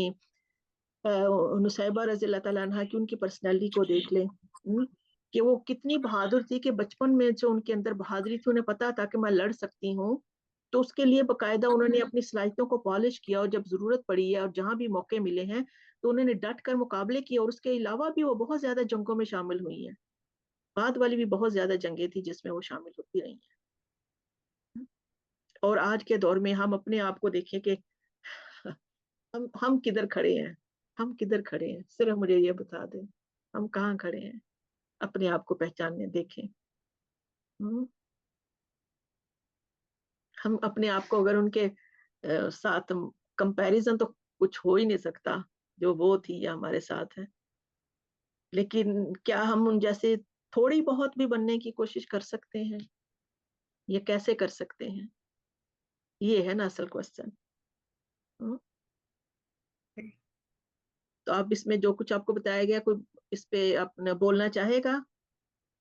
نصیبہ رضی اللہ تعالیٰ عنہ کی, ان کی پرسنالٹی کو دیکھ لیں کہ وہ کتنی بہادر تھی, کہ بچپن میں جو ان کے اندر بہادری تھی, انہیں پتا تھا کہ میں لڑ سکتی ہوں, تو اس کے لیے باقاعدہ انہوں نے اپنی صلاحیتوں کو پالش کیا, اور جب ضرورت پڑی ہے اور جہاں بھی موقع ملے ہیں تو انہوں نے ڈٹ کر مقابلے کیے. اور اس کے علاوہ بھی وہ بہت زیادجنگوں میں شامل ہوئی ہیں, بعد والی بھی بہت زیادہ جنگیں تھی جس میں وہ شامل ہوتی رہی ہیں. اور آج کے دور میں ہم اپنے آپ کو دیکھیں کہ ہم کدھر کھڑے ہیں, ہم کدھر کھڑے ہیں, صرف مجھے یہ بتا دیں ہم کہاں کھڑے ہیں, اپنے آپ کو پہچاننے دیکھیں. ہم اپنے آپ کو اگر ان کے ساتھ کمپیریزن تو کچھ ہو ہی نہیں سکتا جو وہ تھی یا ہمارے ساتھ ہے, لیکن کیا ہم ان جیسے تھوڑی بہت بھی بننے کی کوشش کر سکتے ہیں, یہ کیسے کر سکتے ہیں, یہ ہے نا اصل کوسچن. تو آپ اس میں جو کچھ آپ کو بتایا گیا کوئی اس پہ آپ نے بولنا چاہے گا،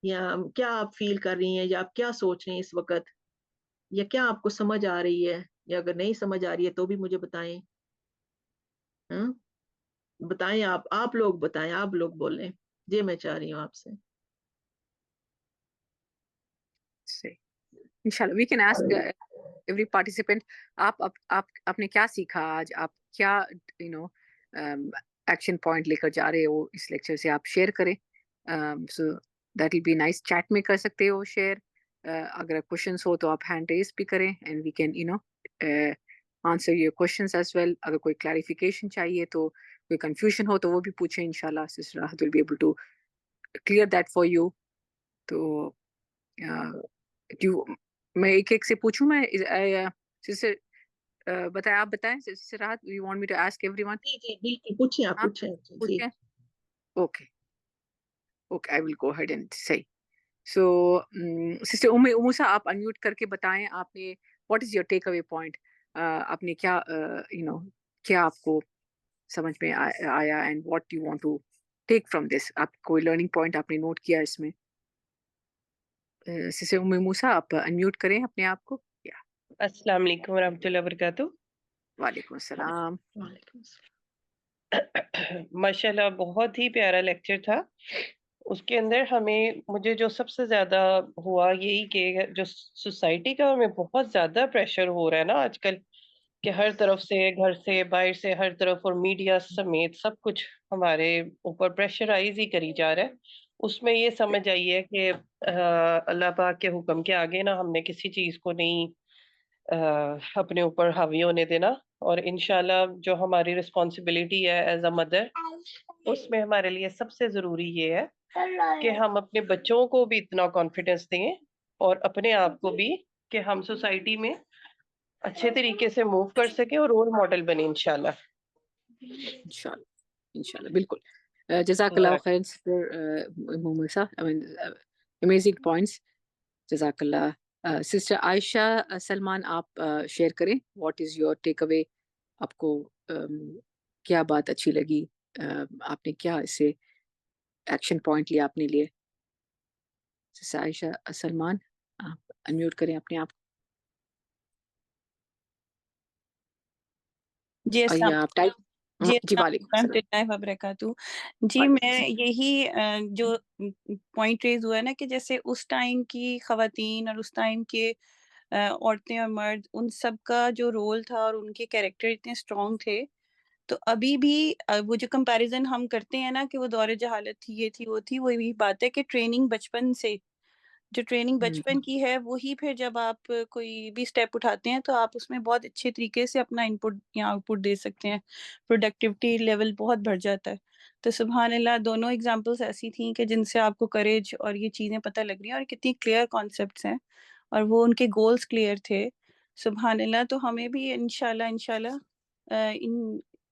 یا کیا آپ فیل کر رہی ہیں، یا آپ کیا سوچ رہی ہیں اس وقت، یا کیا آپ کو سمجھ آ رہی ہے، یا اگر نہیں سمجھ آ رہی ہے تو بھی مجھے بتائیں. ہاں بتائیں، آپ لوگ بتائیں، آپ لوگ بولیں، یہ میں چاہ رہی ہوں آپ سے. Say, inshallah we can ask every participant, آپ نے کیا سیکھا آج، آپ کیا یو نو ایکشن پوائنٹ لے کر جا رہے ہو اس لیکچر سے، آپ شیئر کریں. So that will be nice. Chat میں کر سکتے ہو شیئر. اگر کوشچنس ہو تو آپ ہینڈ ریز بھی کریں and we can answer your questions as well. اگر کوئی کلیریفیکیشن چاہیے تو، کوئی کنفیوژن ہو تو وہ بھی پوچھیں. انشاءاللہ sister Rahat will be able to clear that for you. تو میں ایک ایک سے پوچھوں. میں سسٹر بتائیں، آپ بتائیں sister Rahat. You want me to ask everyone? جی جی بالکل پوچھیں، آپ ہاں پوچھیں جی. پوچھیں. Okay okay I will go ahead and صحیح. سو سسٹر موسیٰ آپ انمیوٹ کر کے بتائیں، آپ نے what is your takeaway point. آپ نے کیا کیا آپ کو سمجھ میں آیا and what you want to take from this. آپ کوئی لرننگ پوائنٹ آپ نے نوٹ کیا اس میں؟ سسٹر موسیٰ آپ انمیوٹ کریں اپنے آپ کو. السلام علیکم ورحمۃ اللہ وبرکاتہ. وعلیکم السلام. وعلیکم السلام. ماشاء اللہ بہت ہی پیارا لیکچر تھا. اس کے اندر مجھے جو سب سے زیادہ ہوا یہی کہ جو سوسائٹی کا ہمیں بہت زیادہ پریشر ہو رہا ہے نا آج کل، کہ ہر طرف سے، گھر سے، باہر سے، ہر طرف، اور میڈیا سمیت سب کچھ ہمارے اوپر پریشرائز ہی کری جا رہا ہے. اس میں یہ سمجھ آئی ہے کہ اللہ پاک کے حکم کے آگے نا ہم نے کسی چیز کو نہیں اپنے اوپر حاوی ہونے دینا. اور انشاءاللہ جو ہماری رسپانسبلٹی ہے ایز اے مدر، اس میں ہمارے لیے سب سے ضروری یہ ہے کہ ہم اپنے بچوں کو بھی اتنا کانفیڈنس دیں، اور اپنے آپ کو بھی، کہ ہم سوسائٹی میں اچھے طریقے سے موو کر سکیں اور رول ماڈل بنے انشاءاللہ. انشاءاللہ انشاءاللہ بالکل. جزاک اللہ خیر سسٹر موسیٰ. Amazing points. جزاک اللہ. سسٹر عائشہ سلمان آپ شیئر کریں، واٹ از یور ٹیک اوے. آپ کو کیا بات اچھی لگی، آپ نے کیا اس سے ایکشن پوائنٹ لیا اپنے لیے. سسٹر عائشہ سلمان آپ انمیوٹ کریں اپنے آپ. جی السلام یا آپ ٹائپ. جی جی السلام وعلیکم علیکم السلام. ورحمۃ اللہ وبرکاتہ. جی وعلیکم میں السلام. یہی جو پوائنٹ ریز ہوا ہے نا، کہ جیسے اس ٹائم کی خواتین اور اس ٹائم کے عورتیں اور مرد، ان سب کا جو رول تھا اور ان کے کیریکٹر اتنے اسٹرانگ تھے. تو ابھی بھی وہ جو کمپیریزن ہم کرتے ہیں نا کہ وہ دور جہالت تھی، یہ تھی، وہ تھی، وہ یہی بات ہے کہ ٹریننگ بچپن سے، جو ٹریننگ بچپن کی ہے وہی پھر جب آپ کوئی بھی سٹیپ اٹھاتے ہیں تو آپ اس میں بہت اچھے طریقے سے اپنا انپٹ یا آؤٹ پٹ دے سکتے ہیں. پروڈکٹیوٹی لیول بہت بڑھ جاتا ہے. تو سبحان اللہ دونوں ایگزامپلس ایسی تھیں کہ جن سے آپ کو کریج اور یہ چیزیں پتہ لگ رہی ہیں، اور کتنی کلیئر کانسیپٹس ہیں، اور وہ ان کے گولز کلیئر تھے. سبحان اللہ. تو ہمیں بھی انشاءاللہ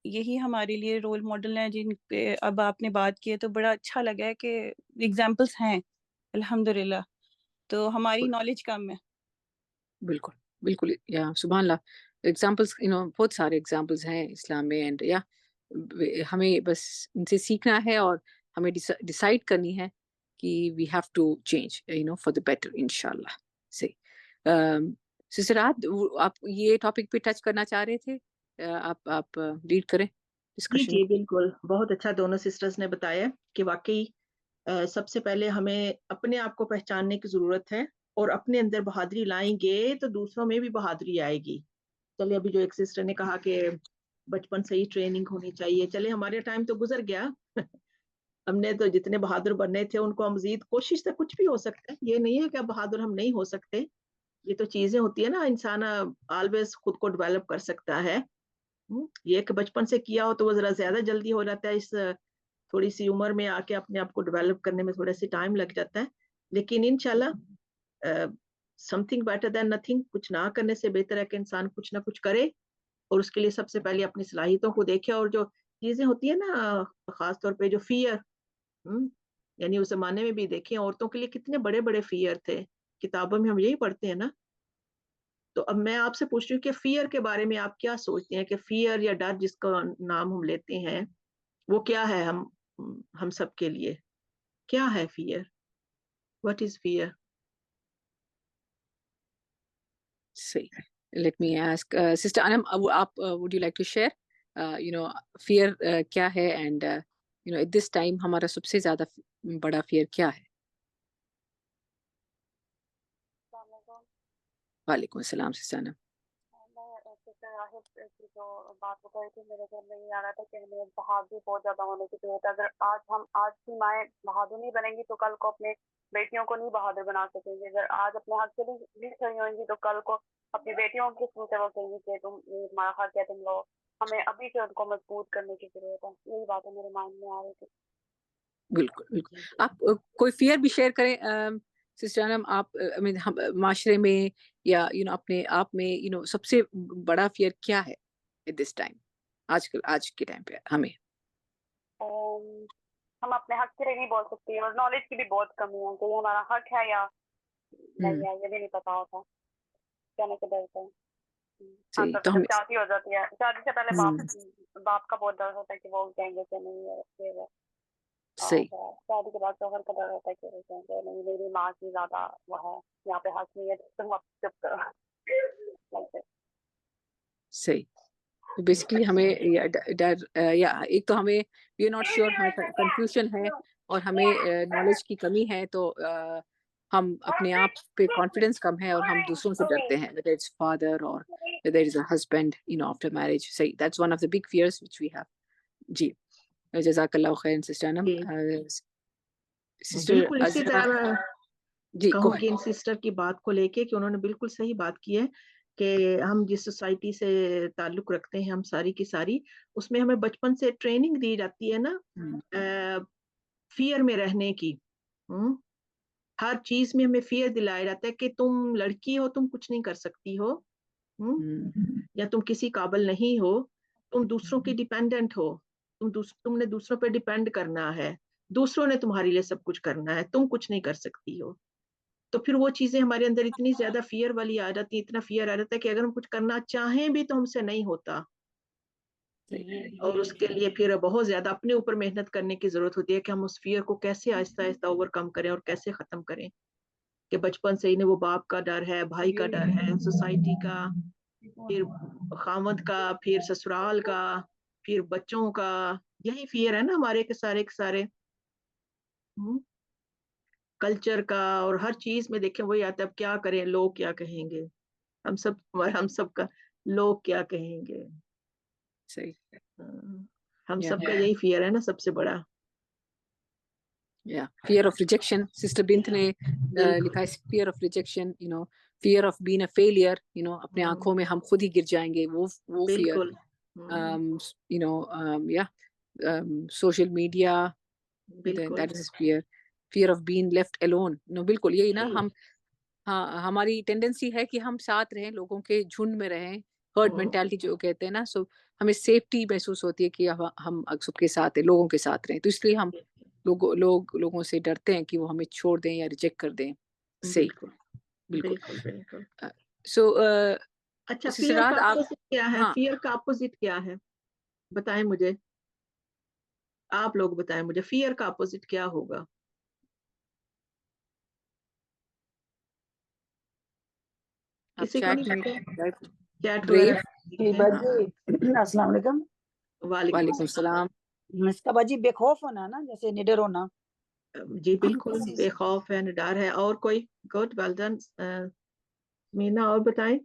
یہی ہمارے لیے رول ماڈل ہیں جن پہ اب آپ نے بات کی ہے. تو بڑا اچھا لگا ہے کہ ایگزامپلس ہیں الحمدللہ. تو ہماری نالج کم ہے. بالکل بالکل. یا سبحان اللہ. ایگزامپلس بہت سارے ایگزامپلس ہیں اسلام میں. اینڈ یا ہمیں بس ان سے سیکھنا ہے، اور ہمیں ڈیسائیڈ کرنی ہے کہ we have to change for the better انشاءاللہ. صحیح. سسٹر راحت آپ یہ ٹاپک پہ ٹچ کرنا چاہ رہے تھے، آپ لیڈ کریں جی ڈسکشن جی کو. بالکل، بہت اچھا دونوں سسٹرز نے بتایا کہ واقعی سب سے پہلے ہمیں اپنے آپ کو پہچاننے کی ضرورت ہے، اور اپنے اندر بہادری لائیں گے تو دوسروں میں بھی بہادری آئے گی. چلے ابھی جو ایک سسٹر نے کہا کہ بچپن سے ہی ٹریننگ ہونی چاہیے، چلے ہمارے ٹائم تو گزر گیا. ہم نے تو جتنے بہادر بننے تھے ان کو مزید کوشش سے کچھ بھی ہو سکتا ہے. یہ نہیں ہے کہ اب بہادر ہم نہیں ہو سکتے. یہ تو چیزیں ہوتی ہے نا، انسان آلویز خود کو ڈیولپ کر سکتا ہے. یہ کہ بچپن سے کیا ہو تو وہ ذرا زیادہ جلدی ہو جاتا ہے، اس تھوڑی سی عمر میں آ کے اپنے آپ کو ڈیولپ کرنے میں تھوڑا سی ٹائم لگ جاتا ہے. لیکن انشاءاللہ some thing better than nothing. کچھ نہ کرنے سے بہتر ہے کہ انسان کچھ نہ کچھ کرے، اور اس کے لیے سب سے پہلے اپنی صلاحیتوں کو دیکھے. اور جو چیزیں ہوتی ہیں نا، خاص طور پہ جو فیئر، یعنی اس زمانے میں بھی دیکھیں عورتوں کے لیے کتنے بڑے بڑے فیئر تھے. کتابوں میں ہم یہی پڑھتے ہیں نا. تو اب میں آپ سے پوچھ رہی ہوں کہ فیئر کے بارے میں آپ کیا سوچتے ہیں، کہ فیئر یا ڈر جس کا نام ہم لیتے ہیں، وہ کیا ہے ہم سب کے لیے کیا ہے فیئر؟ What is fear? صحیح. Let me ask Sister Anam, آپ would you like to share fear کیا ہے and at this time ہمارا سب سے زیادہ بڑا fear کیا ہے؟ وعلیکم السلام سسٹر انم. جو بات بتا رہی تھی میرے گھر میں یہ آ رہا تھا کہ ہمیں بہادری بہت زیادہ ہونے کی ضرورت ہے. اگر آج کی مائیں بہادر نہیں بنیں گی تو کل کو اپنے بیٹیوں کو نہیں بہادر بنا سکیں گی. اگر آج اپنے حق کے لیے کھڑی ہوئیں گی تو کل کو اپنی بیٹیوں کے سنتے وہ کہیں گی کہ تم ہمارا حق ہے تم لو. ہمیں ابھی سے ان کو مضبوط کرنے کی ضرورت ہے. یہی باتیں میرے مائنڈ میں آ رہی تھی. بالکل بالکل. آپ کوئی فیئر بھی شیئر کریں سسٹر انم. آپ معاشرے میں یا اپنے آپ میں سب سے بڑا فیئر کیا ہے ایٹ دس ٹائم؟ آج کے ٹائم پہ ہمیں ہم اپنے حق کے لیے نہیں بول سکتے اور نالج کی بھی بہت کمی ہے کہ یہ ہمارا حق ہے یا نہیں ہے یہ بھی نہیں پتا ہوتا. کہنے کے ڈرتے ہیں. صحیح. تو ہم شادی ہو جاتی ہے, شادی سے پہلے باپ کا بہت ڈر ہوتا ہے کہ وہ کہیں گے کہ نہیں ہے. صحیح. شادی کے بعد شوہر کا ڈر ہوتا ہے کہ وہ کہیں گے نہیں میری ماں کی زیادہ وہ ہے یہاں پہ حق نہیں ہے تم اب چپ کرو. صحیح. بیسکلی ہمیں ڈر یا ایک تو ہمیں وی آر ناٹ شیور, ہمیں کنفیوژن ہے اور ہمیں نالج کی کمی ہے, تو ہم اپنے آپ پہ کانفیڈینس کم ہے اور ہم دوسروں سے ڈرتے ہیں, whether it's father or whether it's a husband after marriage. صحیح. That's one of the big fears which we have. جی جزاک اللہ خیر سسٹر انم. بالکل اسی طرح میں جی کہوں گی ان سسٹر کی بات کو لے کے کہ انہوں نے بالکل صحیح بات کی ہے کہ ہم جس سوسائٹی سے تعلق رکھتے ہیں ہم ساری کی ساری اس میں ہمیں بچپن سے ٹریننگ دی جاتی ہے نا فیئر میں رہنے کی. ہر چیز میں ہمیں فیئر دلایا جاتا ہے کہ تم لڑکی ہو تم کچھ نہیں کر سکتی ہو, یا تم کسی قابل نہیں ہو, تم دوسروں کی ڈیپینڈنٹ ہو, تم نے دوسروں پہ ڈیپینڈ کرنا ہے, دوسروں نے تمہارے لیے سب کچھ کرنا ہے, تم کچھ نہیں کر سکتی ہو. تو پھر وہ چیزیں ہمارے اندر اتنی زیادہ فیئر والی آ جاتی ہے, اتنا فیئر آ جاتا ہے کہ اگر ہم کچھ کرنا چاہیں بھی تو ہم سے نہیں ہوتا, اور اس کے لیے پھر بہت زیادہ اپنے اوپر محنت کرنے کی ضرورت ہوتی ہے کہ ہم اس فیئر کو کیسے آہستہ آہستہ اوور کم کریں اور کیسے ختم کریں. کہ بچپن سے انہیں وہ باپ کا ڈر ہے, بھائی کا ڈر ہے, سوسائٹی کا, پھر خامد کا, پھر سسرال کا, پھر بچوں کا, یہی فیئر ہے نا ہمارے کے سارے کلچر کا, اور ہر چیز میں دیکھیں وہی آتا ہے اب کیا کریں لوگ کیا کہیں گے, ہم سب کا لوگ کیا کہیں گے. صحیح. ہم سب کا یہی فیئر ہے نا سب سے بڑا. فیئر آف ریجیکشن سسٹر بنت نے لکھا ہے, fear of rejection, fair of being a failure, اپنے آنکھوں میں ہم خود ہی گر جائیں گے, وہ fear. Social media, that is fear. Fear of being left alone. بالکل یہی نا, ہماری ٹینڈنسی ہے کہ ہم ساتھ رہیں, لوگوں کے جھنڈ میں رہیں, ہرڈ مینٹالٹی جو کہتے ہیں نا, سو ہمیں سیفٹی محسوس ہوتی ہے کہ ہم سب کے ساتھ ہیں, لوگوں کے ساتھ رہیں, تو اس لیے ہم لوگوں سے ڈرتے ہیں کہ وہ ہمیں چھوڑ دیں یا ریجیکٹ کر دیں. صحیح. بالکل. سو اچھا فیئر کا اپوزٹ کیا ہے؟ فیئر کا اپوزٹ کیا ہے بتائیں مجھے, آپ لوگ بتائیں مجھے فیئر کا اپوزٹ کیا ہوگا؟ کسی کو نہیں پتا؟ چیٹ وغیرہ. السلام علیکم. وعلیکم السلام. مسکا باجی بے خوف ہونا نا, جیسے نڈر ہونا. جی بالکل بے خوف ہے, نڈر ہے. اور کوئی؟ Good, well done. مینا اور بتائیں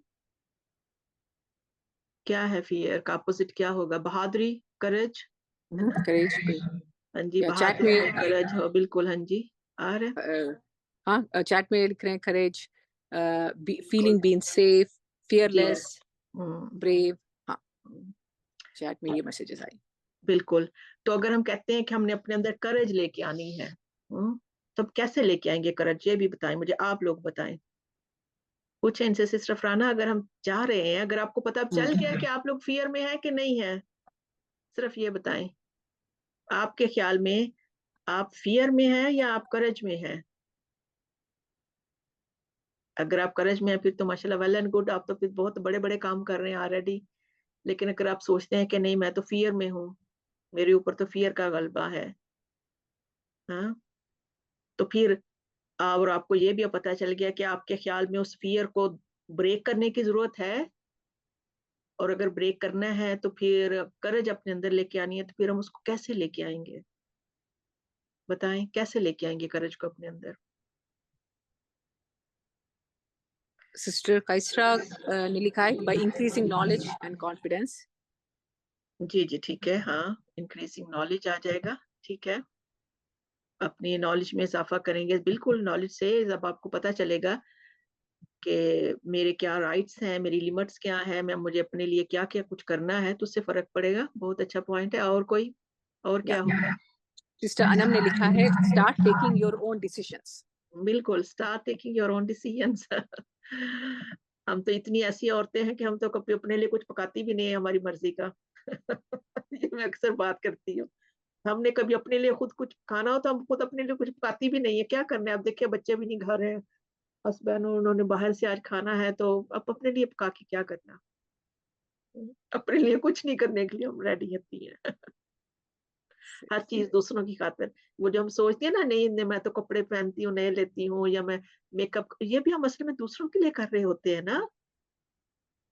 کیا ہے فیئر کا اپوزٹ کیا ہوگا؟ بہادری, کریج. ہاں جی بہادری کریج ہو, بالکل. ہاں جی آ رہے ہاں چیٹ میں لکھ رہے ہیں کریج, فیلنگ بین سیف, فیئر لیس, بریو. ہاں چیٹ میں یہ میسیجز آئی. بالکل. تو اگر ہم کہتے ہیں کہ ہم نے اپنے اندر کریج لے کے آنی ہے, تب کیسے لے کے آئیں گے کریج؟ یہ بھی بتائیں مجھے, آپ لوگ بتائیں. پوچھیں ان سے سسٹر فرانہ, اگر ہم چاہ رہے ہیں, اگر آپ کو پتہ چل گیا کہ آپ لوگ فیئر میں ہیں کہ نہیں ہے, صرف یہ بتائیں آپ کے خیال میں آپ فیئر میں ہیں یا آپ کریج میں ہیں؟ اگر آپ کریج میں ہیں پھر تو ماشاءاللہ ویل اینڈ گڈ, آپ تو پھر بہت بڑے بڑے کام کر رہے ہیں آلریڈی. لیکن اگر آپ سوچتے ہیں کہ نہیں میں تو فیئر میں ہوں, میرے اوپر تو فیئر کا غلبہ ہے. ہاں تو پھر اور آپ کو یہ بھی پتا چل گیا کہ آپ کے خیال میں اس فیئر کو بریک کرنے کی ضرورت ہے, اور اگر بریک کرنا ہے تو پھر کرج اپنے اندر لے کے آنی ہے, تو پھر ہم اس کو کیسے لے کے آئیں گے؟ بتائیں کیسے لے کے آئیں گے کرج کو اپنے اندر؟ سسٹر کائسرا نے لکھا ہے by increasing knowledge and confidence. جی جی ٹھیک ہے, ہاں انکریزنگ نالج آ جائے گا, ٹھیک ہے, اپنی نالج میں اضافہ کریں گے. بالکل نالج سے جب آپ کو پتا چلے گا کہ میرے کیا رائٹس ہیں, میری لمٹس کیا ہے, میں مجھے اپنے لیے کیا کیا کچھ کرنا ہے, تو اس سے فرق پڑے گا. بہت اچھا پوائنٹ ہے. اور کوئی اور کیا Yeah. ہوگا؟ سسٹر انم نے لکھا ہے start taking your own decisions. بالکل, start taking your own decisions. ہم تو اتنی ایسی عورتیں ہیں کہ ہم تو کبھی اپنے لیے کچھ پکاتی بھی نہیں ہے ہماری مرضی کا. یہ میں اکثر بات کرتی ہوں, ہم نے کبھی اپنے لیے خود کچھ کھانا ہو تو ہم خود اپنے لیے کچھ پکاتی بھی نہیں ہے. کیا کرنا ہے؟ اب دیکھیے بچے بھی نہیں گھر ہیں, ہسبینڈ انہوں نے باہر سے آج کھانا ہے, تو اب اپنے لیے پکا کے کیا کرنا؟ اپنے لیے کچھ نہیں کرنے کے لیے ہم ریڈی ہوتی ہیں. ہر چیز دوسروں کی خاطر. وہ جو ہم سوچتے ہیں نا, نہیں میں تو کپڑے پہنتی ہوں نئے لیتی ہوں, یا میں میک اپ, یہ بھی ہم اصل میں دوسروں کے لیے کر رہے ہوتے ہیں نا.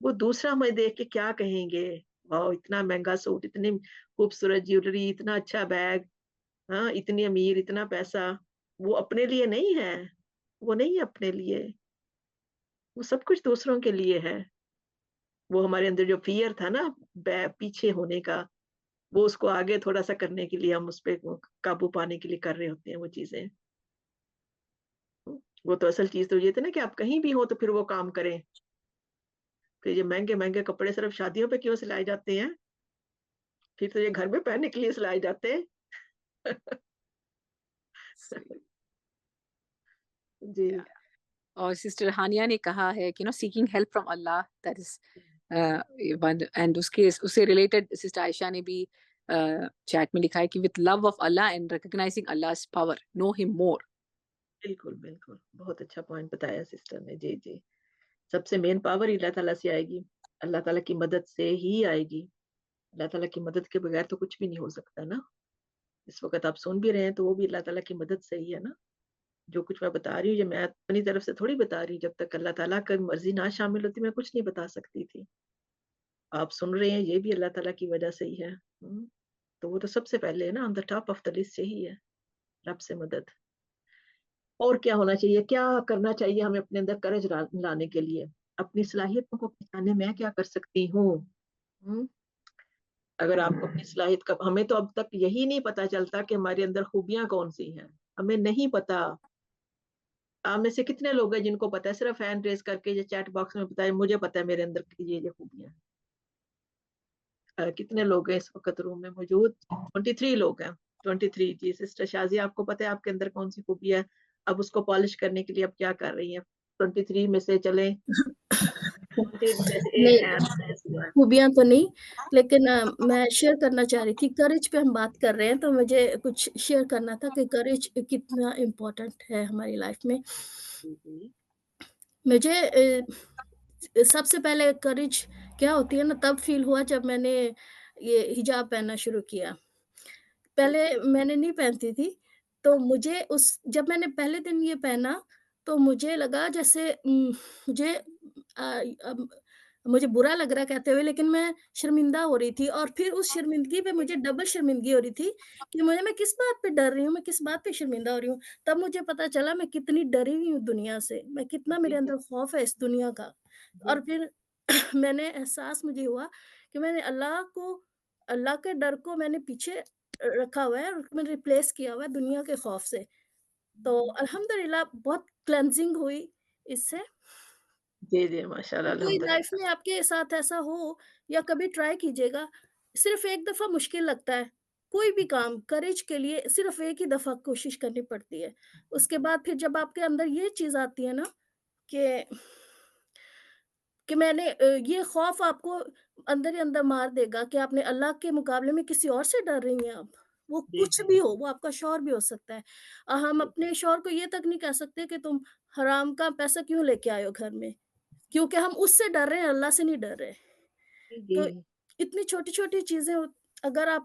وہ دوسرا ہمیں دیکھ کے کیا کہیں گے, واہ اتنا مہنگا سوٹ, اتنی خوبصورت جیولری, اتنا اچھا بیگ, ہاں اتنی امیر, اتنا پیسہ. وہ اپنے لیے نہیں ہے, وہ نہیں ہے اپنے لیے, وہ سب کچھ دوسروں کے لیے ہے. وہ ہمارے اندر جو فیئر تھا نا پیچھے ہونے کا, وہ اس کو آگے تھوڑا سا کرنے کے لیے ہم اس پہ قابو پانے کے لیے کر رہے ہوتے ہیں وہ چیزیں. وہ تو اصل چیز تو یہ تھی نا کہ آپ کہیں بھی ہو تو پھر وہ کام کریں. پھر یہ مہنگے مہنگے کپڑے صرف شادیوں پہ کیوں سلائے جاتے ہیں؟ پھر تو یہ گھر میں پہننے کے لیے سلائے جاتے ہیں. جی. اور سسٹر ہانیہ نے کہا ہے کہ seeking help from Allah, that is and اس سے ریلیٹڈ سسٹر عائشہ نے بھی چیٹ میں لکھا ہے کہ with love of Allah and recognising Allah's power, know him more. بالکل بالکل, بہت اچھا پوائنٹ بتایا سسٹر نے. جی جی, سب سے مین پاور ہی اللہ تعالیٰ سے آئے گی, اللہ تعالیٰ کی مدد سے ہی آئے گی. اللہ تعالیٰ کی مدد کے بغیر تو کچھ بھی نہیں ہو سکتا نا. اس وقت آپ سن بھی رہے ہیں تو وہ بھی اللہ تعالیٰ کی مدد سے ہی ہے نا. جو کچھ میں بتا رہی ہوں یہ میں اپنی طرف سے تھوڑی بتا رہی, جب تک اللہ تعالیٰ کی مرضی نہ شامل ہوتی میں کچھ نہیں بتا سکتی تھی. آپ سن رہے ہیں یہ بھی اللہ تعالیٰ کی وجہ سے ہی ہے. تو وہ تو سب سے پہلے ہے نا, on the top of the list یہی ہے, رب سے مدد. اور کیا ہونا چاہیے, کیا کرنا چاہیے ہمیں اپنے اندر کرج لانے کے لیے؟ اپنی صلاحیتوں کو پہچانے میں کیا کر سکتی ہوں. اگر آپ کو اپنی صلاحیت کا, ہمیں تو اب تک یہی نہیں پتا چلتا کہ ہمارے اندر خوبیاں کون سی ہیں, ہمیں نہیں پتا. آپ میں سے کتنے لوگ ہیں جن کو پتا ہے؟ صرف ہینڈ ریز کر کے یا چیٹ باکس میں بتائیں مجھے پتا ہے میرے اندر یہ خوبیاں ہیں. کتنے لوگ ہیں اس وقت روم میں موجود؟ 23 لوگ ہیں. 23. جی سسٹر شازی, آپ کو پتا ہے آپ کے اندر کون سی خوبی ہے؟ اب اس کو پالش کرنے کے لیے اب کیا کر رہی ہیں؟ 23 میں سے چلیں. نہیں, خوبیاں تو نہیں, لیکن میں شیئر کرنا چاہ رہی تھی. کریج پہ ہم بات کر رہے ہیں تو مجھے کچھ شیئر کرنا تھا کہ کریج کتنا امپورٹنٹ ہے ہماری لائف میں. مجھے سب سے پہلے کریج کیا ہوتی ہے نا تب فیل ہوا جب میں نے یہ حجاب پہننا شروع کیا. پہلے میں نے نہیں پہنتی تھی, تو مجھے جب میں نے پہلے دن یہ پہنا تو مجھے لگا جیسے مجھے برا لگ رہا کہتے ہوئے, لیکن میں شرمندہ ہو رہی تھی. اور پھر اس شرمندگی پہ مجھے ڈبل شرمندگی ہو رہی تھی کہ میں کس بات پہ ڈر رہی ہوں, میں کس بات پہ شرمندہ ہو رہی ہوں. تب مجھے پتا چلا میں کتنی ڈری ہوئی ہوں دنیا سے, میں کتنا میرے اندر خوف ہے اس دنیا کا. اور پھر میں نے احساس مجھے ہوا کہ میں نے اللہ کے ڈر کو میں نے پیچھے رکھا ہوا ہے اور میں نے ریپلیس کیا ہوا ہے دنیا کے خوف سے. تو الحمدللہ بہت کلینزنگ ہوئی اس سے. جی جی ماشاء اللہ, کوئی الحمدللہ. لائف میں آپ کے ساتھ ایسا ہو یا کبھی ٹرائی کیجیے گا, صرف ایک دفعہ مشکل لگتا ہے کوئی بھی کام, کریج کے لیے صرف ایک ہی دفعہ کوشش کرنی پڑتی ہے. اس کے بعد پھر جب آپ کے اندر یہ چیز آتی ہے نا کہ میں نے یہ خوف آپ کو اندر ہی اندر مار دے گا کہ آپ نے اللہ کے مقابلے میں کسی اور سے ڈر رہی ہیں. آپ وہ کچھ بھی ہو, وہ آپ کا شوہر بھی ہو سکتا ہے. ہم اپنے شوہر کو یہ تک نہیں کہہ سکتے کہ تم حرام کا پیسہ کیوں لے کے آئے ہو گھر میں, کیونکہ ہم اس سے ڈر رہے ہیں, اللہ سے نہیں ڈر رہے. تو اتنی چھوٹی چھوٹی چیزیں اگر آپ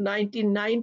99,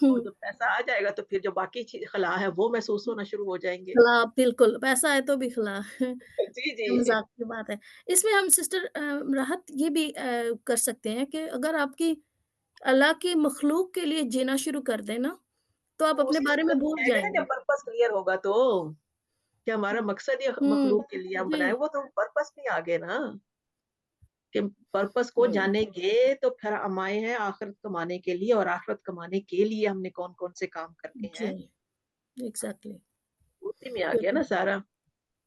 اور جب پیسہ آ جائے گا تو پھر جو باقی خلا ہے وہ محسوس ہونا شروع ہو جائیں گے. خلا بالکل پیسہ ہے تو بھی خلا جی جی مذاق کی بات ہے. اس میں ہم سسٹر راحت یہ بھی کر سکتے ہیں کہ اگر آپ کی اللہ کی مخلوق کے لیے جینا شروع کر دیں نا تو آپ وہ اپنے اسی بارے میں صورت بھول آئے گا جائیں نا گے. جب پرپس کلیئر ہوگا تو کہ ہمارا مقصد یہ مخلوق کے لیے ہم جی بنائے, وہ تو پرپس نہیں آگے نا, کہ پرپس کو جانیں گے تو پھر ہم آئے ہیں آخرت کمانے کے لیے, اور آخرت کمانے کے لیے ہم نے کون کون سے کام کرنے جی ہیں, ایگزیکٹلی اسی میں آ گیا نا سارا.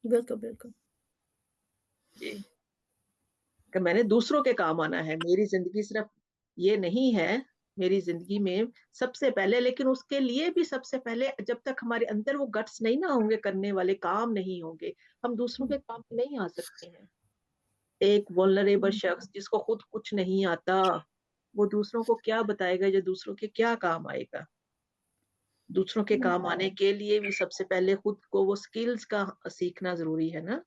بالکل بالکل. جی کہ میں نے دوسروں کے کام آنا ہے, میری زندگی صرف یہ نہیں ہے, میری زندگی میں سب سے پہلے, لیکن اس کے لیے بھی سب سے پہلے جب تک ہمارے اندر وہ گٹس نہیں نہ ہوں گے, کرنے والے کام نہیں ہوں گے, ہم دوسروں کے کام میں نہیں آ سکتے ہیں. ایک وولنریبل شخص جس کو خود کچھ نہیں آتا وہ دوسروں کو کیا بتائے گا, یا دوسروں کے کیا کام آئے گا. دوسروں کے کام آنے کے لیے بھی سب سے پہلے خود کو وہ سکلز کا سیکھنا ضروری ہے نا.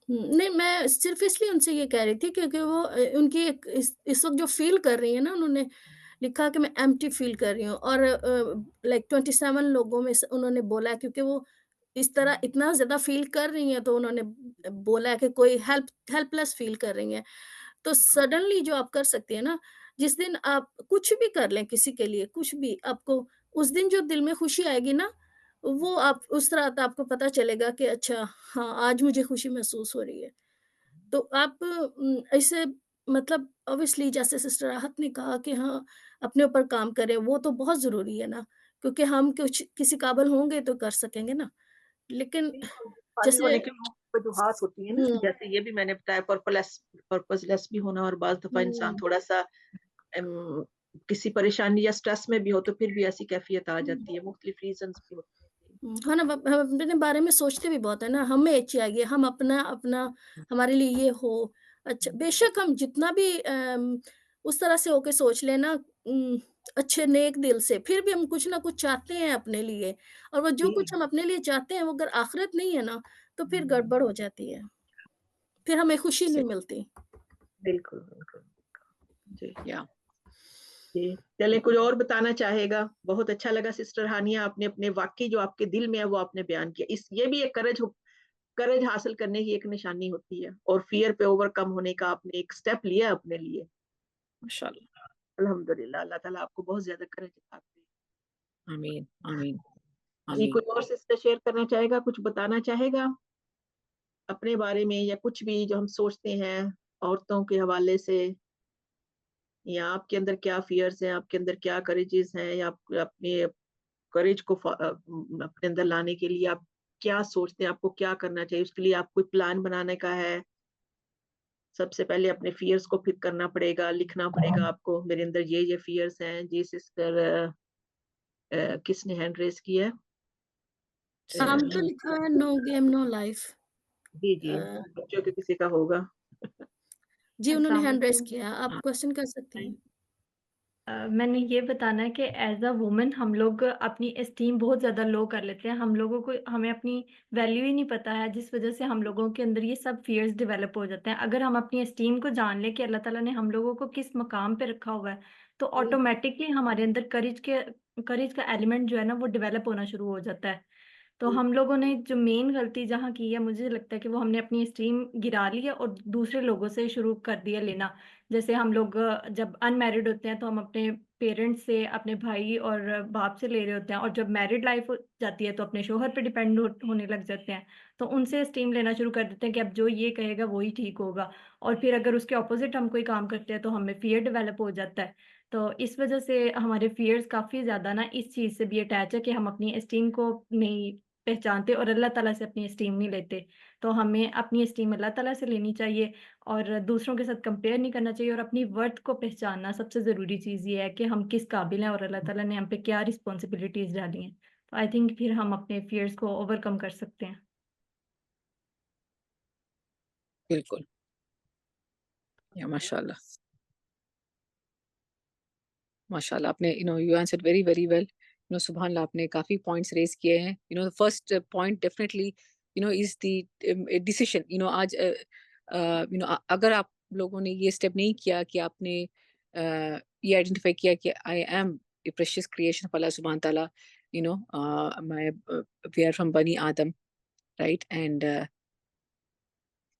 نہیں میں صرف اس لیے ان سے یہ کہہ رہی تھی کیونکہ وہ ان کی اس وقت جو فیل کر رہی ہیں نا, انہوں نے لکھا کہ میں ایمٹی فیل کر رہی ہوں, اور لائک 27 لوگوں میں انہوں نے بولا کیونکہ وہ اس طرح اتنا زیادہ فیل کر رہی ہیں تو انہوں نے بولا کہ کوئی ہیلپ لیس فیل کر رہی ہیں. تو سڈنلی جو آپ کر سکتے ہیں نا, جس دن آپ کچھ بھی کر لیں کسی کے لیے, کچھ بھی آپ کو اس دن جو دل میں خوشی آئے گی نا, وہ آپ اس طرح آپ کو پتا چلے گا کہ اچھا ہاں آج مجھے خوشی محسوس ہو رہی ہے. تو آپ ایسے مطلب obviously جیسے سسٹر راحت نے کہا کہ ہاں اپنے اوپر کام کریں, وہ تو بہت ضروری ہے نا, کیونکہ ہم کچھ کسی قابل ہوں گے تو کر سکیں گے نا. لیکن خالی جیسے ہونے کی وجوہات ہوتی ہیں نا, جیسے یہ بھی میں نے بتایا پرپس لیس بھی ہونا, اور بعض دفعہ انسان تھوڑا سا کسی پریشانی یا سٹریس میں بھی ہو تو پھر بھی ایسی کیفیت آ جاتی ہے, مختلف ریزنز بھی ہوتے ہیں. ہاں نا, ہم اپنے بارے میں سوچتے بھی بہت ہے نا, ہمیں چاہیے ہم اپنا ہمارے لیے یہ ہو. اچھا بے شک ہم جتنا بھی اس طرح سے ہو کے سوچ لیں نا, اچھے نیک دل سے, پھر بھی ہم کچھ نہ کچھ چاہتے ہیں اپنے لیے, اور وہ جو کچھ ہم اپنے لیے چاہتے ہیں وہ اگر آخرت نہیں ہے نا تو پھر گڑبڑ ہو جاتی ہے, پھر ہمیں خوشی نہیں ملتی. بالکل بالکل. جی جی چلے, کوئی اور بتانا چاہے گا؟ بہت اچھا لگا سسٹر ہانیہ, آپ نے اپنے واقعی جو آپ کے دل میں ہے وہ آپ نے بیان کیا. یہ بھی ایک کرج حاصل کرنے کی ایک نشانی ہوتی ہے, اور فیئر پہ اوور کم ہونے کا آپ نے ایک سٹیپ لیا اپنے لیے. ماشاءاللہ. الحمدللہ, اللہ تعالیٰ آپ کو بہت زیادہ کرج عطا کرے. آمین آمین جی آمین. کوئی اور سسٹر شیئر کرنا چاہے گا, کچھ بتانا چاہے گا اپنے بارے میں, یا کچھ بھی جو ہم سوچتے ہیں عورتوں کے حوالے سے, یا آپ کے اندر کیا فیئرز ہیں, آپ کے اندر کیا کریجز ہیں, یا آپ اپنے کریج کو اپنے اندر لانے کے لیے آپ کیا سوچتے ہیں, آپ کو کیا کرنا چاہیے, اس کے لیے آپ کوئی پلان بنانے کا ہے؟ سب سے پہلے اپنے فیئرز کو پک کرنا پڑے گا, لکھنا پڑے گا آپ کو, میرے اندر یہ فیئرز ہیں. جی سسٹر کس نے ہینڈ ریز کی ہے؟ ہم تو لکھا ہے نو گیم نو لائف. جی جی بچوں کے کسی کا ہوگا. جی انہوں نے السلام ہینڈ ریز علیکم. کیا, آپ کوشچن کر سکتی ہیں. میں نے یہ بتانا ہے کہ ایز اے وومن ہم لوگ اپنی اسٹیم بہت زیادہ لو کر لیتے ہیں. ہم لوگوں کو ہمیں اپنی ویلیو ہی نہیں پتا ہے, جس وجہ سے ہم لوگوں کے اندر یہ سب فیئرز ڈیولپ ہو جاتے ہیں. اگر ہم اپنی اسٹیم کو جان لیں کہ اللہ تعالیٰ نے ہم لوگوں کو کس مقام پہ رکھا ہوا ہے, تو آٹومیٹکلی ہمارے اندر کریج کا ایلیمنٹ جو ہے نا وہ ڈیولپ ہونا شروع ہو جاتا ہے. تو ہم لوگوں نے جو مین غلطی جہاں کی ہے, مجھے لگتا ہے کہ وہ ہم نے اپنی اسٹیم گرا لی ہے اور دوسرے لوگوں سے شروع کر دیا لینا. جیسے ہم لوگ جب ان میرڈ ہوتے ہیں تو ہم اپنے پیرنٹس سے, اپنے بھائی اور باپ سے لے رہے ہوتے ہیں, اور جب میرڈ لائف ہو جاتی ہے تو اپنے شوہر پہ ڈیپینڈ ہونے لگ جاتے ہیں. تو ان سے اسٹیم لینا شروع کر دیتے ہیں کہ اب جو یہ کہے گا وہی ٹھیک ہوگا, اور پھر اگر اس کے اپوزٹ ہم کوئی کام کرتے ہیں تو ہمیں فیئر ڈیولپ ہو جاتا ہے. تو اس وجہ سے ہمارے فیئرز کافی زیادہ نا اس چیز سے بھی اٹیچ ہے کہ ہم اپنی اسٹیم کو نہیں پہچانتے اور اللہ تعالیٰ سے اپنی اسٹیم نہیں لیتے. تو ہمیں اپنی اسٹیم اللہ تعالیٰ سے لینی چاہیے, اور دوسروں کے ساتھ کمپیئر نہیں کرنا چاہیے, اور اپنی ورتھ کو پہچاننا سب سے ضروری چیز یہ ہے کہ ہم کس قابل ہیں اور اللہ تعالیٰ نے ہم پہ کیا رسپانسبلٹیز ڈالی ہیں. تو آئی تھنک پھر ہم اپنے فیئرز کو اوور کم کر سکتے ہیں. بالکل. یا ماشاءاللہ ماشاءاللہ, آپ نے you answered very very well. سبحان اللہ, آپ نے کافی پوائنٹس ریز کیے ہیں. First point definitely is the decision. آج اگر آپ لوگوں نے یہ اسٹیپ نہیں کیا کہ آپ نے یہ آئیڈینٹیفائی کیا کہ I am a precious creation of Allah subhanahu wa ta'ala, you know, we are from Bani Adam, right? And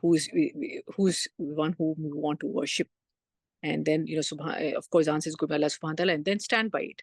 who's one who we want to worship, and then of course answer is good by Allah subhanahu wa ta'ala, and then stand by it.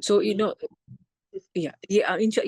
So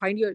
find your,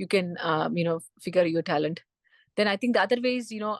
you can figure your talent. Then I think the other way is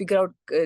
figure out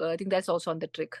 I think that's also on the trick.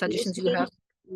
suggestions you have?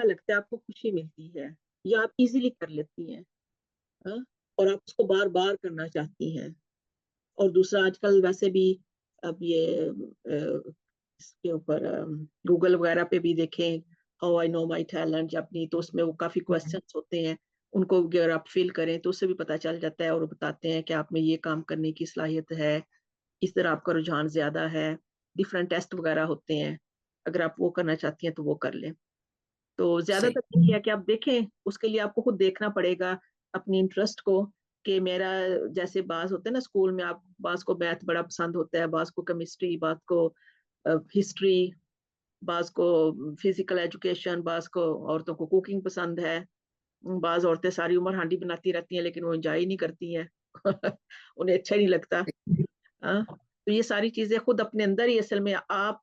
اچھا لگتا ہے, آپ کو خوشی ملتی ہے, یا آپ ایزیلی کر لیتی ہیں, ہاں, اور آپ اس کو بار بار کرنا چاہتی ہیں. اور دوسرا آج کل ویسے بھی اب یہ اس کے اوپر گوگل وغیرہ پہ بھی دیکھیں how I know my talent اپنی, تو اس میں وہ کافی کویسچنس ہوتے ہیں, ان کو اگر آپ فل کریں تو اس سے بھی پتہ چل جاتا ہے, اور وہ بتاتے ہیں کہ آپ میں یہ کام کرنے کی صلاحیت ہے, اس طرح آپ کا رجحان زیادہ ہے. ڈفرینٹ ٹیسٹ وغیرہ ہوتے ہیں, اگر آپ وہ کرنا چاہتی ہیں تو وہ کر لیں. تو زیادہ صحیح. تر یہ ہے کہ آپ دیکھیں, اس کے لیے آپ کو خود دیکھنا پڑے گا اپنی انٹرسٹ کو, کہ میرا جیسے بعض ہوتے ہیں نا اسکول میں, آپ بعض کو میتھ بڑا پسند ہوتا ہے, بعض کو کیمسٹری, بعض کو ہسٹری, بعض کو فزیکل ایجوکیشن, بعض کو عورتوں کو کوکنگ پسند ہے, بعض عورتیں ساری عمر ہانڈی بناتی رہتی ہیں لیکن وہ انجوائے نہیں کرتی ہیں انہیں اچھا نہیں لگتا. تو یہ ساری چیزیں خود اپنے اندر ہی, اصل میں آپ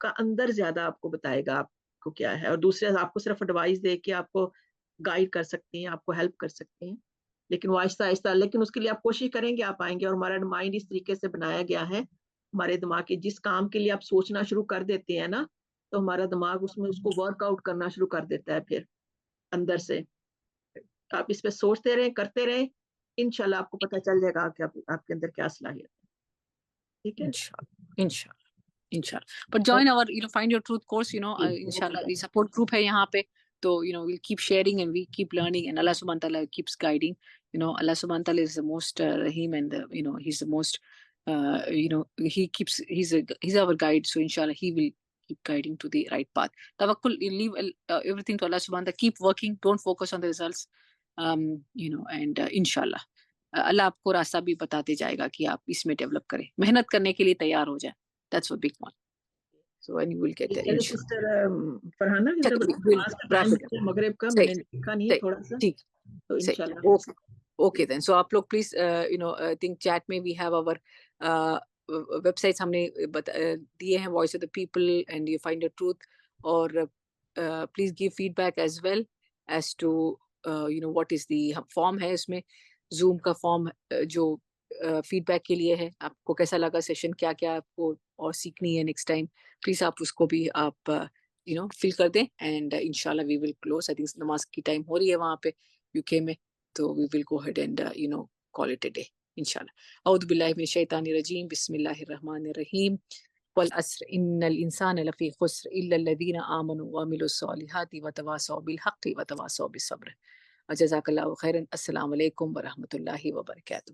کا اندر زیادہ آپ کو بتائے گا آپ کو کیا ہے, اور دوسرے آپ کو صرف ایڈوائز دے کے آپ کو گائیڈ کر سکتے ہیں, آپ کو ہیلپ کر سکتے ہیں, لیکن وہ آہستہ آہستہ, لیکن اس کے لیے آپ کوشش کریں گے آپ آئیں گے. اور ہمارا مائنڈ اس طریقے سے بنایا گیا ہے, ہمارے دماغ کے جس کام کے لیے آپ سوچنا شروع کر دیتے ہیں نا, تو ہمارا دماغ اس میں اس کو ورک آؤٹ کرنا شروع کر دیتا ہے پھر اندر سے. آپ اس پہ سوچتے رہیں, کرتے رہیں, انشاءاللہ آپ کو پتہ چل جائے گا کہ آپ کے اندر کیا صلاحیت ہے. ٹھیک ہے, Inshallah. But join our, Find Your Truth course, inshallah, we support group hai yahan pe. So, we'll keep sharing and we keep learning, and Allah subhanahu wa ta'ala keeps guiding. Allah subhanahu wa ta'ala is the most Rahim, and he's the most, he's our guide. So inshallah, he will keep guiding to the right path. Tawakkul, you leave everything to Allah subhanahu wa ta'ala. Keep working. Don't focus on the results. And inshallah, اللہ آپ کو راستہ بھی بتاتے جائے گا کہ آپ اس میں ڈیولپ کریں, محنت کرنے کے لیے تیار ہو جائیں. That's a big one. So and you will get there. Sister Farhana مغرب کا میں نے دیکھا نہیں ہے تھوڑا سا, تو انشاءاللہ. Okay then. So آپ لوگ please, I think chat میں we have our web sites ہم نے دیے ہیں, Voice of the People and You Find Your Truth, اور please give feedback as well as to what is the form ہے اس میں, زوم کا فارم جو فیڈ بیک کے لیے ہے. آپ کو کیسا لگا سیشن, کیا کیا آپ کو اور سیکھنی ہے نیکسٹ ٹائم, پلیز آپ اس کو بھی آپ فل کر دیں. اینڈ انشاءاللہ وی ول کلوز, آئی تھنک نماز کی ٹائم ہو رہی ہے وہاں پہ UK میں, تو we will go ahead and call it a day انشاءاللہ. اعوذ باللہ من الشیطان الرجیم, بسم اللہ الرحمن الرحیم. والعصر ان الانسان لفی خسر الا الذین آمنوا وعملوا الصالحات وتواصوا بالحق وتواصوا بالصبر. جزاک اللہ خیرا. السلام علیکم ورحمۃ اللہ وبرکاتہ.